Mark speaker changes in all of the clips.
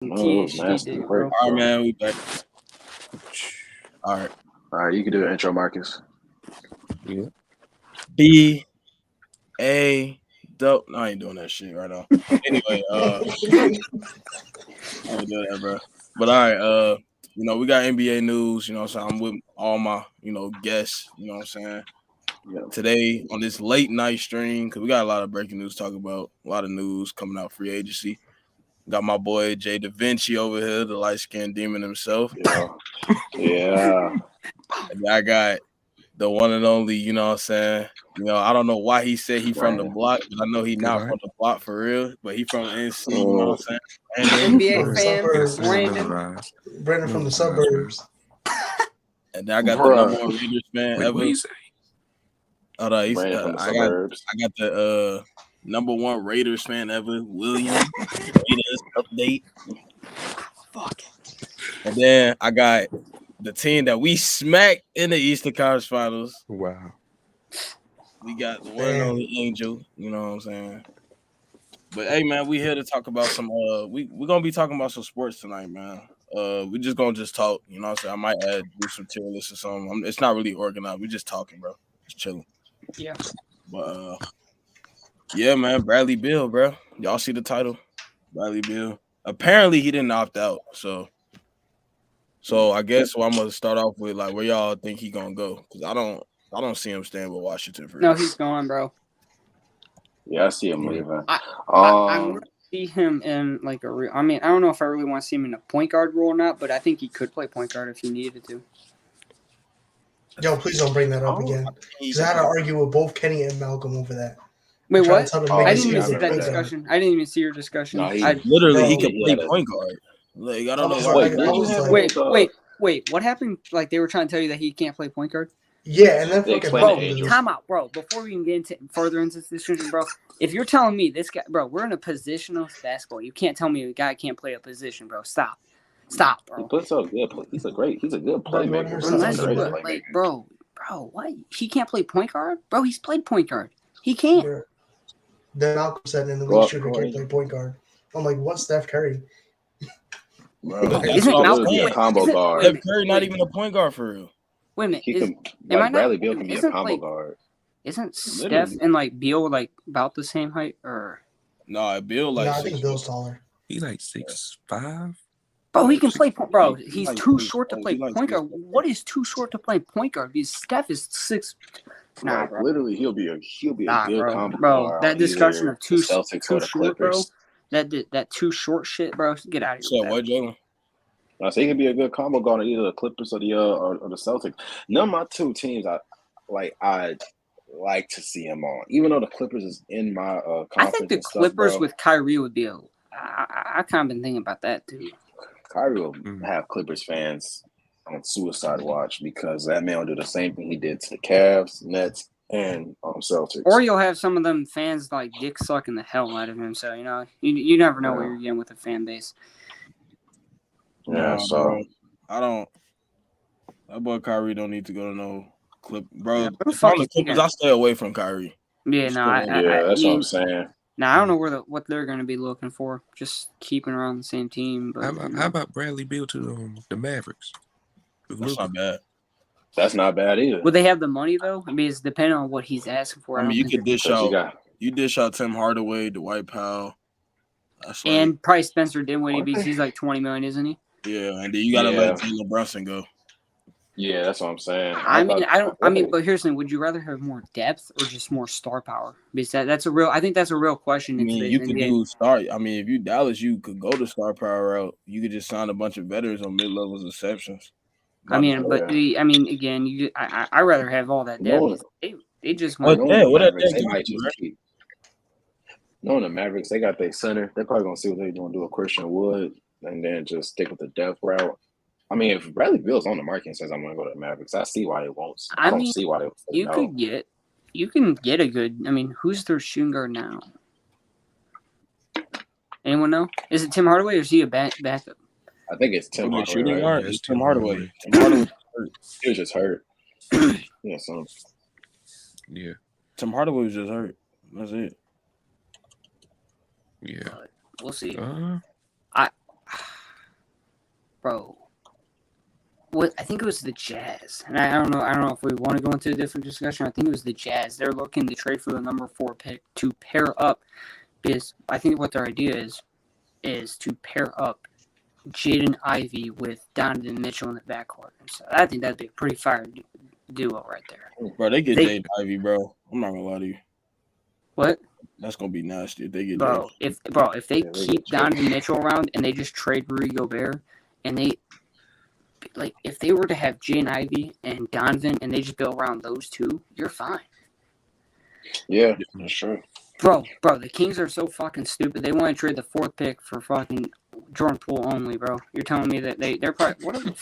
Speaker 1: Oh, it was nasty
Speaker 2: did,
Speaker 1: work,
Speaker 2: bro.
Speaker 3: All right, man, we back. All right.
Speaker 1: All right, you can do an intro, Marcus.
Speaker 4: Yeah.
Speaker 3: B A dope. No, I ain't doing that shit right now. Anyway, I ain't doing that, bro. But all right, we got NBA news. You know what I'm saying? I'm with all my, guests. You know what I'm saying?
Speaker 1: Yeah.
Speaker 3: Today on this late night stream, because we got a lot of breaking news to talk about. A lot of news coming out free agency. Got my boy Jay Da Vinci over here, the light skinned demon himself.
Speaker 1: Yeah.
Speaker 3: And I got the one and only, you know what I'm saying? I don't know why he said he from the block, but I know he not from the block for real, but he from NC, you know what I'm saying?
Speaker 2: NBA fan,
Speaker 5: Brandon from the suburbs.
Speaker 3: And then I got the number one Raiders fan
Speaker 4: Wait,
Speaker 3: ever.
Speaker 4: what you say?
Speaker 3: Hold on,
Speaker 1: Brandon from the suburbs.
Speaker 3: I got the number one Raiders fan ever, William. Raiders update. Fuck. And then I got the team that we smacked in the Eastern Conference Finals.
Speaker 4: Wow.
Speaker 3: We got the one and only Angel, you know what I'm saying? But hey, man, we here to talk about some we're gonna be talking about some sports tonight, man. We just gonna talk, you know what I'm saying? I might do some tier lists or something. It's not really organized, we just talking, bro. Just chilling.
Speaker 2: Yeah.
Speaker 3: But yeah, man, Bradley Beal, bro. Y'all see the title? Bradley Beal. Apparently he didn't opt out, so I guess I'm gonna start off with like where y'all think he gonna go, because I don't see him staying with Washington for
Speaker 2: No, he's gone, bro.
Speaker 1: Yeah, I see him leaving.
Speaker 2: I want to see him in like a real. I mean, I don't know if I really want to see him in a point guard role or not, but I think he could play point guard if he needed to.
Speaker 5: Yo, please don't bring that up again. Because I had to argue with both Kenny and Malcolm over that.
Speaker 2: Wait, what? I didn't even
Speaker 1: see
Speaker 2: see that discussion. I didn't even see your discussion.
Speaker 1: No, he
Speaker 3: could play point guard. Like I don't know
Speaker 1: why.
Speaker 2: Wait. What happened? Like they were trying to tell you that he can't play point guard?
Speaker 5: Yeah, and then
Speaker 1: fucking
Speaker 2: time out, bro. Before we can get further into this discussion, bro. If you're telling me this guy, bro, we're in a positional basketball. You can't tell me a guy can't play a position, bro. Stop, bro.
Speaker 1: He plays so good. He's a good playmaker.
Speaker 2: Bro, what? He can't play point guard, bro. He's played point guard. He can't.
Speaker 5: Then Malcolm said in the league shooter can't play point guard. I'm like, what's Steph Curry?
Speaker 1: Bro,
Speaker 2: isn't Malcolm
Speaker 1: a combo guard?
Speaker 3: Steph Curry not even a point guard for real.
Speaker 2: Wait a minute.
Speaker 1: He can, Bradley Beal can be a combo guard.
Speaker 2: Isn't Steph and like Beal like about the same height or?
Speaker 3: No, Beal like.
Speaker 5: No, I think Bill's taller.
Speaker 4: He like 6'5".
Speaker 2: Bro, he can play. Bro, he's too short to play point guard. What is too short to play point guard? Because Steph is 6. Nah, bro.
Speaker 1: Literally, he'll be a good combo guard.
Speaker 2: That discussion of too
Speaker 1: short,
Speaker 2: bro. That too short shit, bro. Get out of here.
Speaker 3: So what, Jalen?
Speaker 1: I say he can be a good combo guard on either the Clippers or the Celtics. None of my two teams I like to see him on, even though the Clippers is in my conference.
Speaker 2: I think the Clippers with Kyrie would be I kind of been thinking about that too.
Speaker 1: Kyrie will have Clippers fans on suicide watch because that man will do the same thing he did to the Cavs, Nets, and Celtics.
Speaker 2: Or you'll have some of them fans like dick sucking the hell out of him. So you never know what you're getting with a fan base.
Speaker 1: Yeah, so
Speaker 3: I don't. That boy Kyrie don't need to go to no clip, bro.
Speaker 2: Yeah,
Speaker 3: if I'm the Clippers, I stay away from Kyrie.
Speaker 1: Yeah, that's what I'm saying.
Speaker 2: Now I don't know what they're going to be looking for. Just keeping around the same team. But
Speaker 4: how about Bradley Beal to the Mavericks?
Speaker 3: That's not bad.
Speaker 1: That's not bad either.
Speaker 2: Would they have the money though? I mean, it's depending on what he's asking for.
Speaker 3: I mean, you could dish out. You dish out Tim Hardaway, Dwight Powell,
Speaker 2: and probably Spencer Dinwiddie because he's like $20 million, isn't he?
Speaker 3: Yeah, and then you got to let Jalen Brunson go.
Speaker 1: Yeah, that's what I'm saying.
Speaker 2: I mean, but here's the thing: would you rather have more depth or just more star power? Because that's a real. I think that's a real question.
Speaker 3: I mean, you could do star. I mean, if you Dallas, you could go the star power route. You could just sign a bunch of veterans on mid levels exceptions.
Speaker 2: Again, I rather have all that depth. They just
Speaker 1: want. They might just keep. Knowing the Mavericks, they got their center. They're probably gonna see what they're gonna do with Christian Wood, and then just stick with the depth route. I mean, if Bradley Beal's on the market and says I'm going to go to the Mavericks, I see why they won't. I don't see why they won't.
Speaker 2: You can get a good. I mean, who's their shooting guard now? Anyone know? Is it Tim Hardaway or is he a backup?
Speaker 1: I think it's Tim Hardaway.
Speaker 3: Shooting guard. It's Tim Hardaway. Tim Hardaway hurt.
Speaker 1: He was just hurt. Yeah.
Speaker 3: Tim Hardaway was just hurt. That's it.
Speaker 4: Yeah.
Speaker 2: We'll see. bro. What I think it was the Jazz, and I don't know if we want to go into a different discussion. I think it was the Jazz. They're looking to trade for the number 4 pick to pair up, because I think what their idea is to pair up Jaden Ivey with Donovan Mitchell in the backcourt. And so I think that'd be a pretty fire duo right there.
Speaker 3: Bro, they get Jaden Ivey, bro. I'm not gonna lie to you.
Speaker 2: What?
Speaker 3: That's gonna be nasty if they get
Speaker 2: Bro, if they keep Donovan Mitchell around and they just trade Rudy Gobert, and they like if they were to have Jaden Ivey and Donovan and they just build around those two, you're fine.
Speaker 1: Yeah, that's true.
Speaker 2: Bro, the Kings are so fucking stupid. They want to trade the 4th pick for fucking Jordan Poole only, bro. You're telling me that they're probably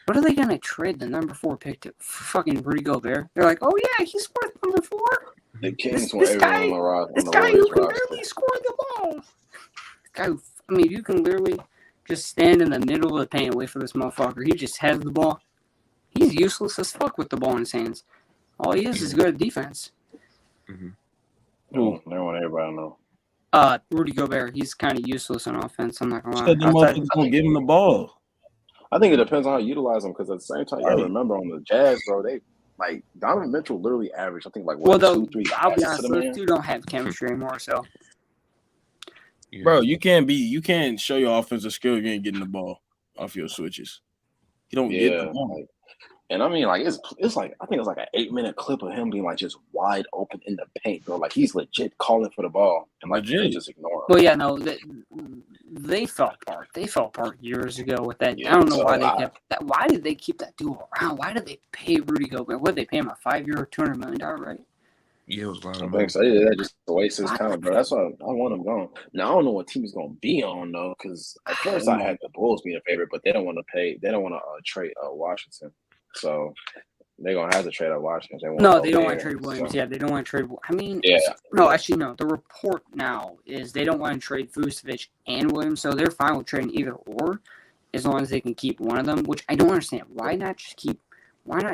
Speaker 2: what are they gonna trade the number 4 pick to? Fucking Rudy Gobert? They're like, oh yeah, he's worth number 4.
Speaker 1: The Kings want everyone on the roster.
Speaker 2: This guy who can literally score the ball. This guy who, I mean, you can literally just stand in the middle of the paint and wait for this motherfucker. He just has the ball. He's useless as fuck with the ball in his hands. All he is good at defense.
Speaker 4: Mm-hmm.
Speaker 1: Who? I want everybody to know.
Speaker 2: Rudy Gobert. He's kind of useless on offense. I'm not gonna lie.
Speaker 3: Said the motherfuckers gonna give him the ball.
Speaker 1: I think it depends on how you utilize them, because at the same time, you gotta remember on the Jazz, bro, they like Donovan Mitchell literally averaged, I think, like what, 2, 3
Speaker 2: I'll be
Speaker 1: passes
Speaker 2: honest,
Speaker 1: to the
Speaker 2: those two don't have chemistry anymore. So,
Speaker 4: Yeah.
Speaker 3: Bro, you can't show your offensive skill if you ain't getting the ball off your switches. You don't get the ball.
Speaker 1: Like, and I mean, like it's like I think it's like an 8-minute clip of him being like just wide open in the paint, bro. Like he's legit calling for the ball, and like they just ignore him.
Speaker 2: well, yeah, no, they fell apart. They fell apart years ago with that.
Speaker 1: Yeah,
Speaker 2: I don't know why they kept that. Why did they keep that duo around? Why did they pay Rudy Gobert? What did they pay him, a 5-year, $200 million, right?
Speaker 4: Yeah, it was a lot
Speaker 1: I
Speaker 4: of
Speaker 1: think so. Yeah, that just to waste his time, bro. That's why I want him gone. Now I don't know what team he's gonna be on though, because at first I had the Bulls being a favorite, but they don't want to pay. They don't want to trade Washington, so they're gonna have to trade out Washington.
Speaker 2: They don't want to trade Williams. So. Yeah, they don't want to trade. I mean, no, actually, no. The report now is they don't want to trade Vucevic and Williams, so they're fine with trading either or, as long as they can keep one of them. Which I don't understand. Why not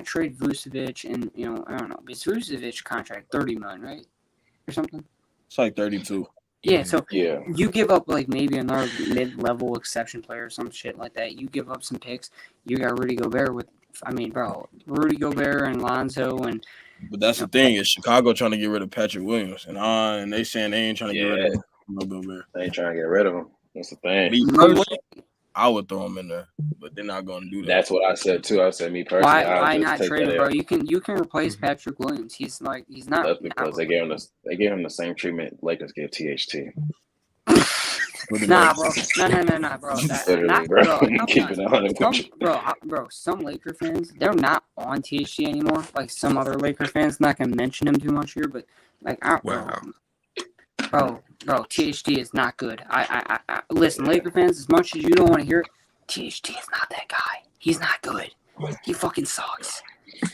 Speaker 2: trade Vucevic and I don't know. Because Vucevic contract $30 million, right, or something.
Speaker 3: It's like 32.
Speaker 2: Yeah, so you give up like maybe another mid-level exception player or some shit like that. You give up some picks. You got Rudy Gobert with. I mean, bro, Rudy Gobert and Lonzo and.
Speaker 3: But that's the thing is Chicago trying to get rid of Patrick Williams, and they saying they ain't trying to get rid of him. No Gobert.
Speaker 1: They ain't trying to get rid of him. That's the thing.
Speaker 3: Me personally, I would throw him in there, but they're not going to do that.
Speaker 1: That's what I said too. I said me personally.
Speaker 2: Why not trade him, bro? You can replace Patrick Williams. He's not.
Speaker 1: That's because they gave him the same treatment Lakers gave THT.
Speaker 2: Nah, bro. No, bro. Some Laker fans, they're not on THT anymore. Like some other Laker fans, not gonna mention him too much here, but like, bro, THT is not good. I listen, Laker fans, as much as you don't want to hear it, THT is not that guy. He's not good. He fucking sucks.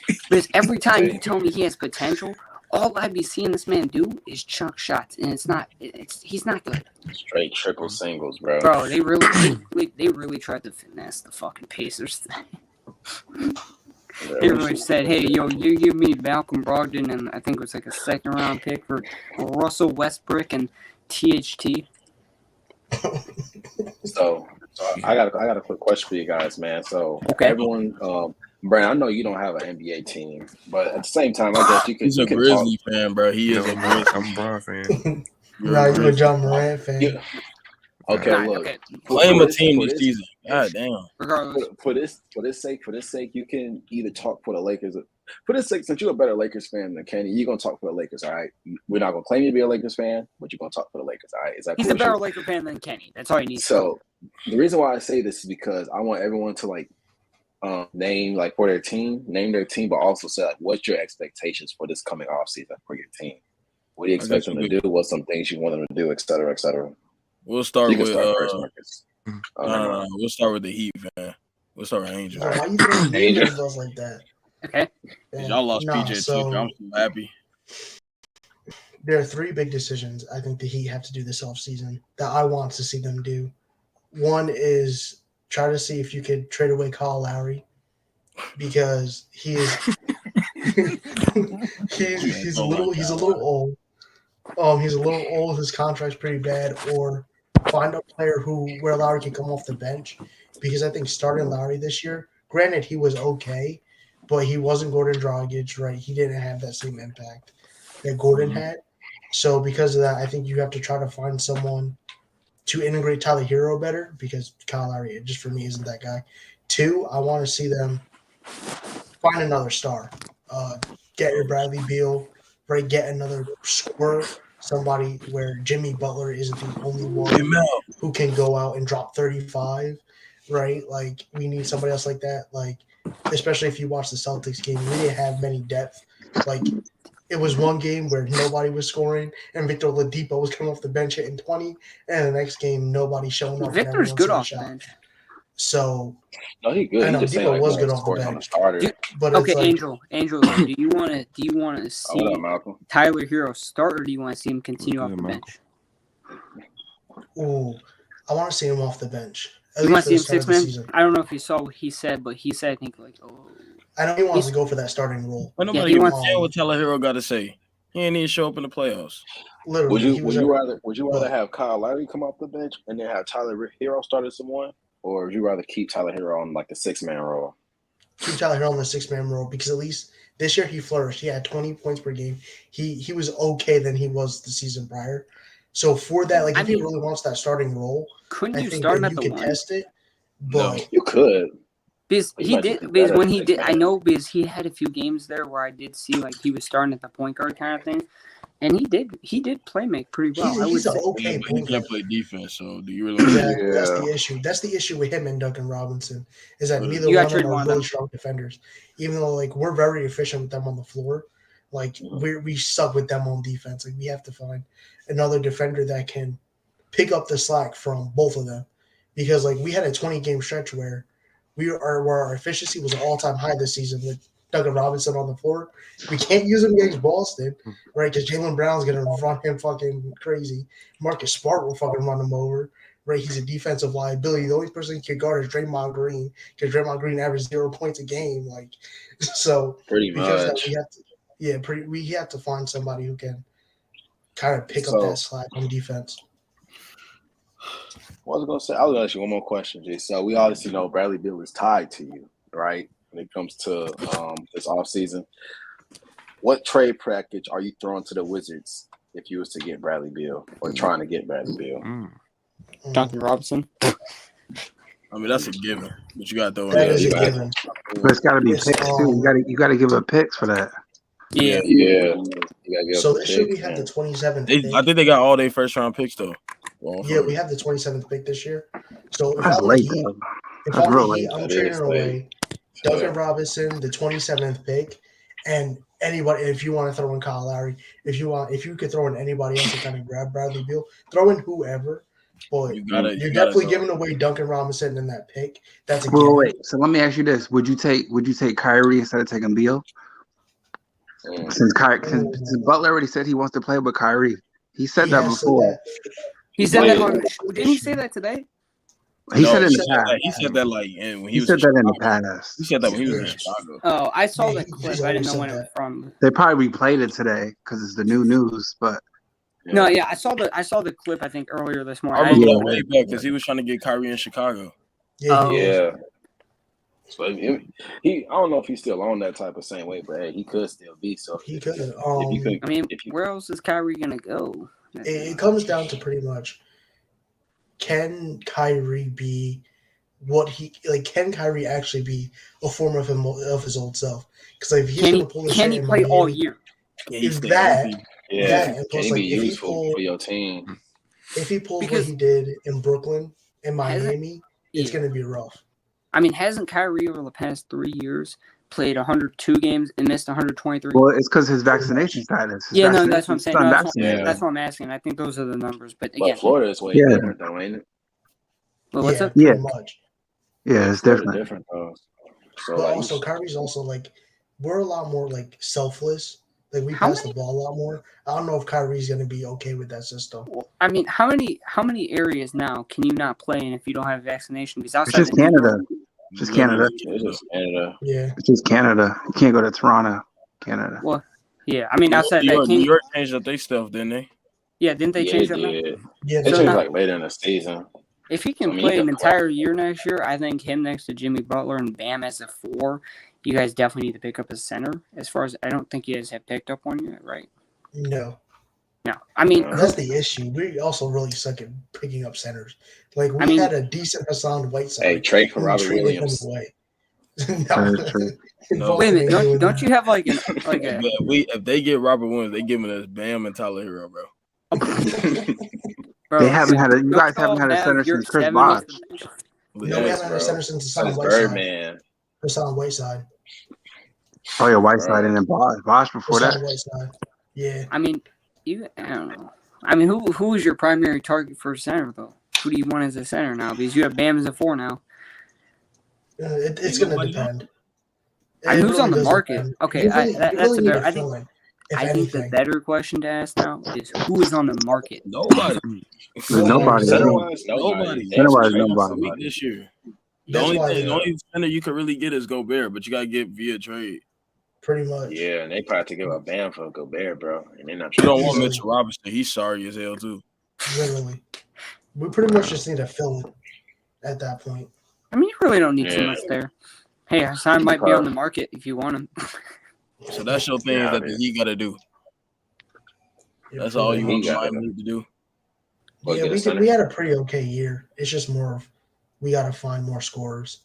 Speaker 2: Because every time you tell me he has potential, all I be seeing this man do is chunk shots, and he's not good.
Speaker 1: Straight triple singles, bro.
Speaker 2: Bro, they really tried to finesse the fucking Pacers thing. They really said, "Hey, yo, you give me Malcolm Brogdon, and I think it was like a 2nd-round pick for Russell Westbrook and THT."
Speaker 1: So I got a quick question for you guys, man. So everyone. Brian, I know you don't have an NBA team, but at the same time, I guess you can.
Speaker 3: He's a Grizzly fan, bro. He is a
Speaker 4: Grizzly. I'm a Bron fan.
Speaker 5: Nah, you're a John Morant fan.
Speaker 1: Yeah. Okay, look.
Speaker 3: Blame a team this season. God damn.
Speaker 2: Regardless,
Speaker 1: for this sake, you can either talk for the Lakers. For this sake, since you're a better Lakers fan than Kenny, you're gonna talk for the Lakers, all right? We're not gonna claim you to be a Lakers fan, but you're gonna talk for the Lakers, all right? Is that
Speaker 2: he's a better Lakers fan than Kenny. That's all you need.
Speaker 1: So the reason why I say this is because I want everyone to name for their team, but also say what's your expectations for this coming off season for your team? What do you expect them to do? What's some things you want them to do, et cetera, et cetera?
Speaker 3: We'll start with
Speaker 1: first, Marcus.
Speaker 3: We'll start with the Heat, man. We'll start with Angels.
Speaker 5: Why you throwing Angels like that?
Speaker 2: Okay.
Speaker 3: Y'all lost PJ Tucker. I'm so happy.
Speaker 5: There are 3 big decisions I think the Heat have to do this offseason that I want to see them do. One is try to see if you could trade away Kyle Lowry because he is he's a little old. He's a little old. His contract's pretty bad. Or find a player where Lowry can come off the bench, because I think starting Lowry this year, granted he was okay, but he wasn't Gordon Dragic, right? He didn't have that same impact that Gordon had. So because of that, I think you have to try to find someone to integrate Tyler Hero better, because Kyle Lowry, just for me, isn't that guy. 2, I want to see them find another star. Get your Bradley Beal, right? Get another scorer, somebody where Jimmy Butler isn't the only one who can go out and drop 35, right? Like, we need somebody else like that. Like, especially if you watch the Celtics game, we didn't have many depth. Like, it was one game where nobody was scoring, and Victor Oladipo was coming off the bench hitting 20, and the next game nobody showing up.
Speaker 2: Victor's good off the bench.
Speaker 5: So
Speaker 1: no, he good.
Speaker 5: I know
Speaker 1: he just
Speaker 5: Depot was good off the
Speaker 1: on the
Speaker 5: bench.
Speaker 1: starter.
Speaker 5: But
Speaker 2: okay,
Speaker 5: like,
Speaker 2: Angel, do you want to see
Speaker 1: Malcolm?
Speaker 2: Tyler Hero start, or do you want to see him continue off the bench?
Speaker 5: Ooh, I want to see him off the bench.
Speaker 2: You want to see him six man? I don't know if you saw what he said, but he said, I think, like,
Speaker 5: I know he wants to go for that starting role.
Speaker 3: But nobody wants what Tyler Hero got to say. He ain't even show up in the playoffs.
Speaker 5: Literally,
Speaker 1: would you rather have Kyle Lowry come off the bench and then have Tyler Hero start as someone, or would you rather keep Tyler Hero on like the 6-man role?
Speaker 5: Keep Tyler Hero on the 6-man role, because at least this year he flourished. He had 20 points per game. He was okay than he was the season prior. So for that, like, if he really wants that starting role,
Speaker 2: couldn't you
Speaker 5: think
Speaker 2: start him
Speaker 5: that
Speaker 2: at
Speaker 5: you
Speaker 2: the
Speaker 5: could
Speaker 2: 1?
Speaker 5: test it. But
Speaker 1: no, you could.
Speaker 2: Because he did. Because when he did, I know, because he had a few games there where I did see like he was starting at the point guard kind of thing, and he did play make pretty well.
Speaker 5: He's an okay
Speaker 3: but he can't play defense. So do you really?
Speaker 5: Exactly. That's the issue. That's the issue with him and Duncan Robinson, is that neither one of them are really strong defenders. Even though like we're very efficient with them on the floor, like we suck with them on defense. Like, we have to find another defender that can pick up the slack from both of them, because like we had a 20-game stretch where where our efficiency was an all-time high this season with Duncan Robinson on the floor. We can't use him against Boston, right? Because Jaylen Brown's gonna run him fucking crazy. Marcus Smart will fucking run him over, right? He's a defensive liability. The only person he can guard is Draymond Green, because Draymond Green averaged 0 points a game. Like, so
Speaker 1: pretty much,
Speaker 5: we have to find somebody who can kind of pick up that slack on defense.
Speaker 1: I was gonna ask you one more question, Jay. So we obviously know Bradley Beal is tied to you, right? When it comes to this offseason. What trade package are you throwing to the Wizards if you was to get Bradley Beal, or trying to get Bradley Beal?
Speaker 2: Duncan Robinson.
Speaker 3: I mean, that's a given, but you got to throw
Speaker 5: that is a given.
Speaker 6: But it's got to be picks too. You got to give up picks for that.
Speaker 2: Yeah.
Speaker 5: So this year we have the 27th pick.
Speaker 3: I think they got all their first round picks though.
Speaker 5: Yeah, we have the 27th pick this year. So if
Speaker 6: That's
Speaker 5: I'm
Speaker 6: late.
Speaker 5: I'm trading away Duncan Robinson, the 27th pick, and anybody. If you want to throw in Kyle Lowry, if you could throw in anybody else to kind of grab Bradley Beal, throw in whoever. But you're definitely giving away Duncan Robinson in that pick. That's a given.
Speaker 6: Wait. So let me ask you this: Would you take Kyrie instead of taking Beal? Since Butler already said he wants to play with Kyrie, he said that before.
Speaker 2: He said that. Didn't he say that today?
Speaker 6: He said it in the past.
Speaker 3: He said that like when
Speaker 6: he said that in the past.
Speaker 3: He said that when he was in Chicago.
Speaker 2: Oh, I saw the clip. I didn't know when it was from.
Speaker 6: They probably replayed it today because it's the new news. But
Speaker 2: no, yeah, I saw the clip. I think earlier this morning.
Speaker 3: I remember way back because he was trying to get Kyrie in Chicago.
Speaker 1: Yeah. So I don't know if he's still on that type of same way, but hey, he could still be. So
Speaker 5: he could.
Speaker 2: Where else is Kyrie gonna go?
Speaker 5: It comes down to pretty much, can Kyrie be what can Kyrie actually be a form of his old self? Because like, if he's going to pull
Speaker 2: can he play all year?
Speaker 5: Is that
Speaker 1: and plus, can he be useful for your team?
Speaker 5: If he pulls what he did in Brooklyn and Miami, it's going to be rough.
Speaker 2: I mean, hasn't Kyrie over the past 3 years played 102 games and missed 123?
Speaker 6: Well, it's because his vaccination status.
Speaker 2: That's what I'm saying. That's what I'm asking. I think those are the numbers. But again,
Speaker 1: Florida is way different, though, ain't it?
Speaker 2: Well, what's up?
Speaker 6: Yeah,
Speaker 5: much.
Speaker 6: Yeah, it's different.
Speaker 1: Though. So,
Speaker 5: but also, Kyrie's also like, we're a lot more like selfless. Like, we pass the ball a lot more. I don't know if Kyrie's going to be okay with that system.
Speaker 2: Well, I mean, how many areas now can you not play in if you don't have a vaccination? Because
Speaker 6: outside it's just Canada. Just Canada.
Speaker 1: It's just Canada.
Speaker 5: Yeah.
Speaker 6: It's just Canada. You can't go to Toronto, Canada.
Speaker 2: Well, yeah. I mean, outside
Speaker 3: New York changed up their stuff, didn't they?
Speaker 2: Yeah, didn't they change
Speaker 1: it
Speaker 2: that now?
Speaker 1: did.
Speaker 5: Yeah,
Speaker 1: They
Speaker 2: So
Speaker 1: changed
Speaker 2: now-
Speaker 1: like later in the season.
Speaker 2: If he can
Speaker 1: I mean,
Speaker 2: play
Speaker 1: he
Speaker 2: an
Speaker 1: can play.
Speaker 2: entire year next year, I think him next to Jimmy Butler and Bam as a 4, you guys definitely need to pick up a center. As far as I don't think you guys have picked up one yet, right?
Speaker 5: no.
Speaker 2: No, I mean,
Speaker 5: That's the issue. We also really suck at picking up centers. Like we
Speaker 2: I mean-
Speaker 5: had a decent Hassan Whiteside.
Speaker 1: Hey, trade for
Speaker 5: and we
Speaker 1: Robert
Speaker 5: traded
Speaker 1: Williams.
Speaker 5: him away.
Speaker 6: True.
Speaker 3: No.
Speaker 2: wait a minute, don't you have like a
Speaker 3: If they get Robert Williams, they giving us Bam and Tyler Hero, bro.
Speaker 2: bro,
Speaker 6: They haven't had a. You
Speaker 2: don't
Speaker 6: guys haven't
Speaker 2: y'all
Speaker 6: had a
Speaker 2: have
Speaker 6: center
Speaker 2: your
Speaker 6: since Chris
Speaker 2: 7
Speaker 6: Bosh.
Speaker 2: off the bench?
Speaker 5: No, we
Speaker 1: Yes,
Speaker 5: haven't had a
Speaker 1: bro.
Speaker 5: center since Hassan
Speaker 1: Since
Speaker 5: Whiteside.
Speaker 1: Birdman.
Speaker 5: Hassan Whiteside.
Speaker 6: Oh yeah, Whiteside and then Bosh before
Speaker 5: Hassan
Speaker 6: that.
Speaker 5: Whiteside. Yeah.
Speaker 2: I mean, I don't know. I mean, who is your primary target for center though? Who do you want as a center now? Because you have Bam as a 4 now.
Speaker 5: It's going to
Speaker 3: Nobody
Speaker 5: depend.
Speaker 2: I mean,
Speaker 5: It
Speaker 2: who's on the
Speaker 5: does
Speaker 2: market?
Speaker 5: depend.
Speaker 2: Okay,
Speaker 5: You really-
Speaker 2: that's
Speaker 5: you really
Speaker 2: a
Speaker 5: need
Speaker 2: better.
Speaker 5: to
Speaker 2: I think
Speaker 5: fill in, if
Speaker 2: I think the
Speaker 5: anything.
Speaker 2: better question to ask now is who is on the market.
Speaker 3: Nobody.
Speaker 6: There's nobody.
Speaker 1: Center-wise,
Speaker 3: Nobody.
Speaker 6: Center-wise,
Speaker 1: They
Speaker 6: nobody.
Speaker 1: should trade
Speaker 3: This year. The
Speaker 5: That's
Speaker 3: only
Speaker 5: why
Speaker 3: thing,
Speaker 5: they-
Speaker 3: the only center you could really get is Gobert, but you gotta get via trade.
Speaker 5: Pretty much.
Speaker 1: Yeah, and they probably have to give up Bam for Gobert, bro. And they're not
Speaker 3: You don't want
Speaker 5: Easily.
Speaker 3: Mitchell Robinson. He's sorry as hell too.
Speaker 5: Literally. We pretty much just need to fill it at that point.
Speaker 2: I mean, you really don't need too
Speaker 1: Yeah.
Speaker 2: much there. Hey, Hassan might be on the market if you want him.
Speaker 3: So that's your thing that the Heat gotta do. That's all you want Miami Heat to do.
Speaker 1: Or
Speaker 5: Yeah,
Speaker 1: get a
Speaker 5: we
Speaker 1: center.
Speaker 5: had a pretty okay year. It's just more of we got to find more scorers.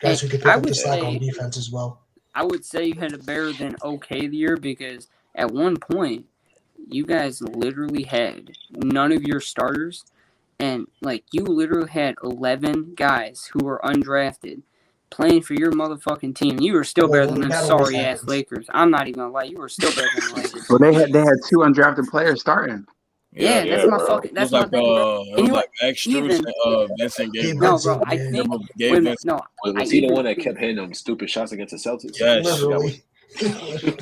Speaker 5: Guys
Speaker 2: Hey,
Speaker 5: who can pick
Speaker 2: I
Speaker 5: up the
Speaker 2: would
Speaker 5: slack
Speaker 2: say-
Speaker 5: on defense as well.
Speaker 2: I would say you had a better than okay year because at one point you guys literally had none of your starters, and like you literally had 11 guys who were undrafted playing for your motherfucking team. You were still better
Speaker 5: Well,
Speaker 2: than them
Speaker 5: that always
Speaker 2: sorry ass
Speaker 5: happens.
Speaker 2: Lakers. I'm not even gonna lie, you were still better than the Lakers.
Speaker 6: Well, they had 2 undrafted players starting.
Speaker 2: Yeah,
Speaker 1: yeah,
Speaker 2: that's my
Speaker 1: bro.
Speaker 2: fucking. That's
Speaker 3: it was
Speaker 2: my
Speaker 3: like
Speaker 2: thing, bro.
Speaker 3: it was
Speaker 2: you
Speaker 3: like Max Strus
Speaker 2: even-
Speaker 3: and Vincent
Speaker 5: Gabe
Speaker 3: Gabriel.
Speaker 2: No,
Speaker 5: Vincent,
Speaker 2: bro. I
Speaker 5: yeah.
Speaker 2: think.
Speaker 3: Gabe
Speaker 2: Wait a minute.
Speaker 3: Vincent.
Speaker 2: No,
Speaker 1: Was
Speaker 2: I
Speaker 1: he the
Speaker 2: even
Speaker 1: one that
Speaker 2: think-
Speaker 1: kept hitting them stupid shots against the Celtics?
Speaker 3: Yes.
Speaker 5: Literally.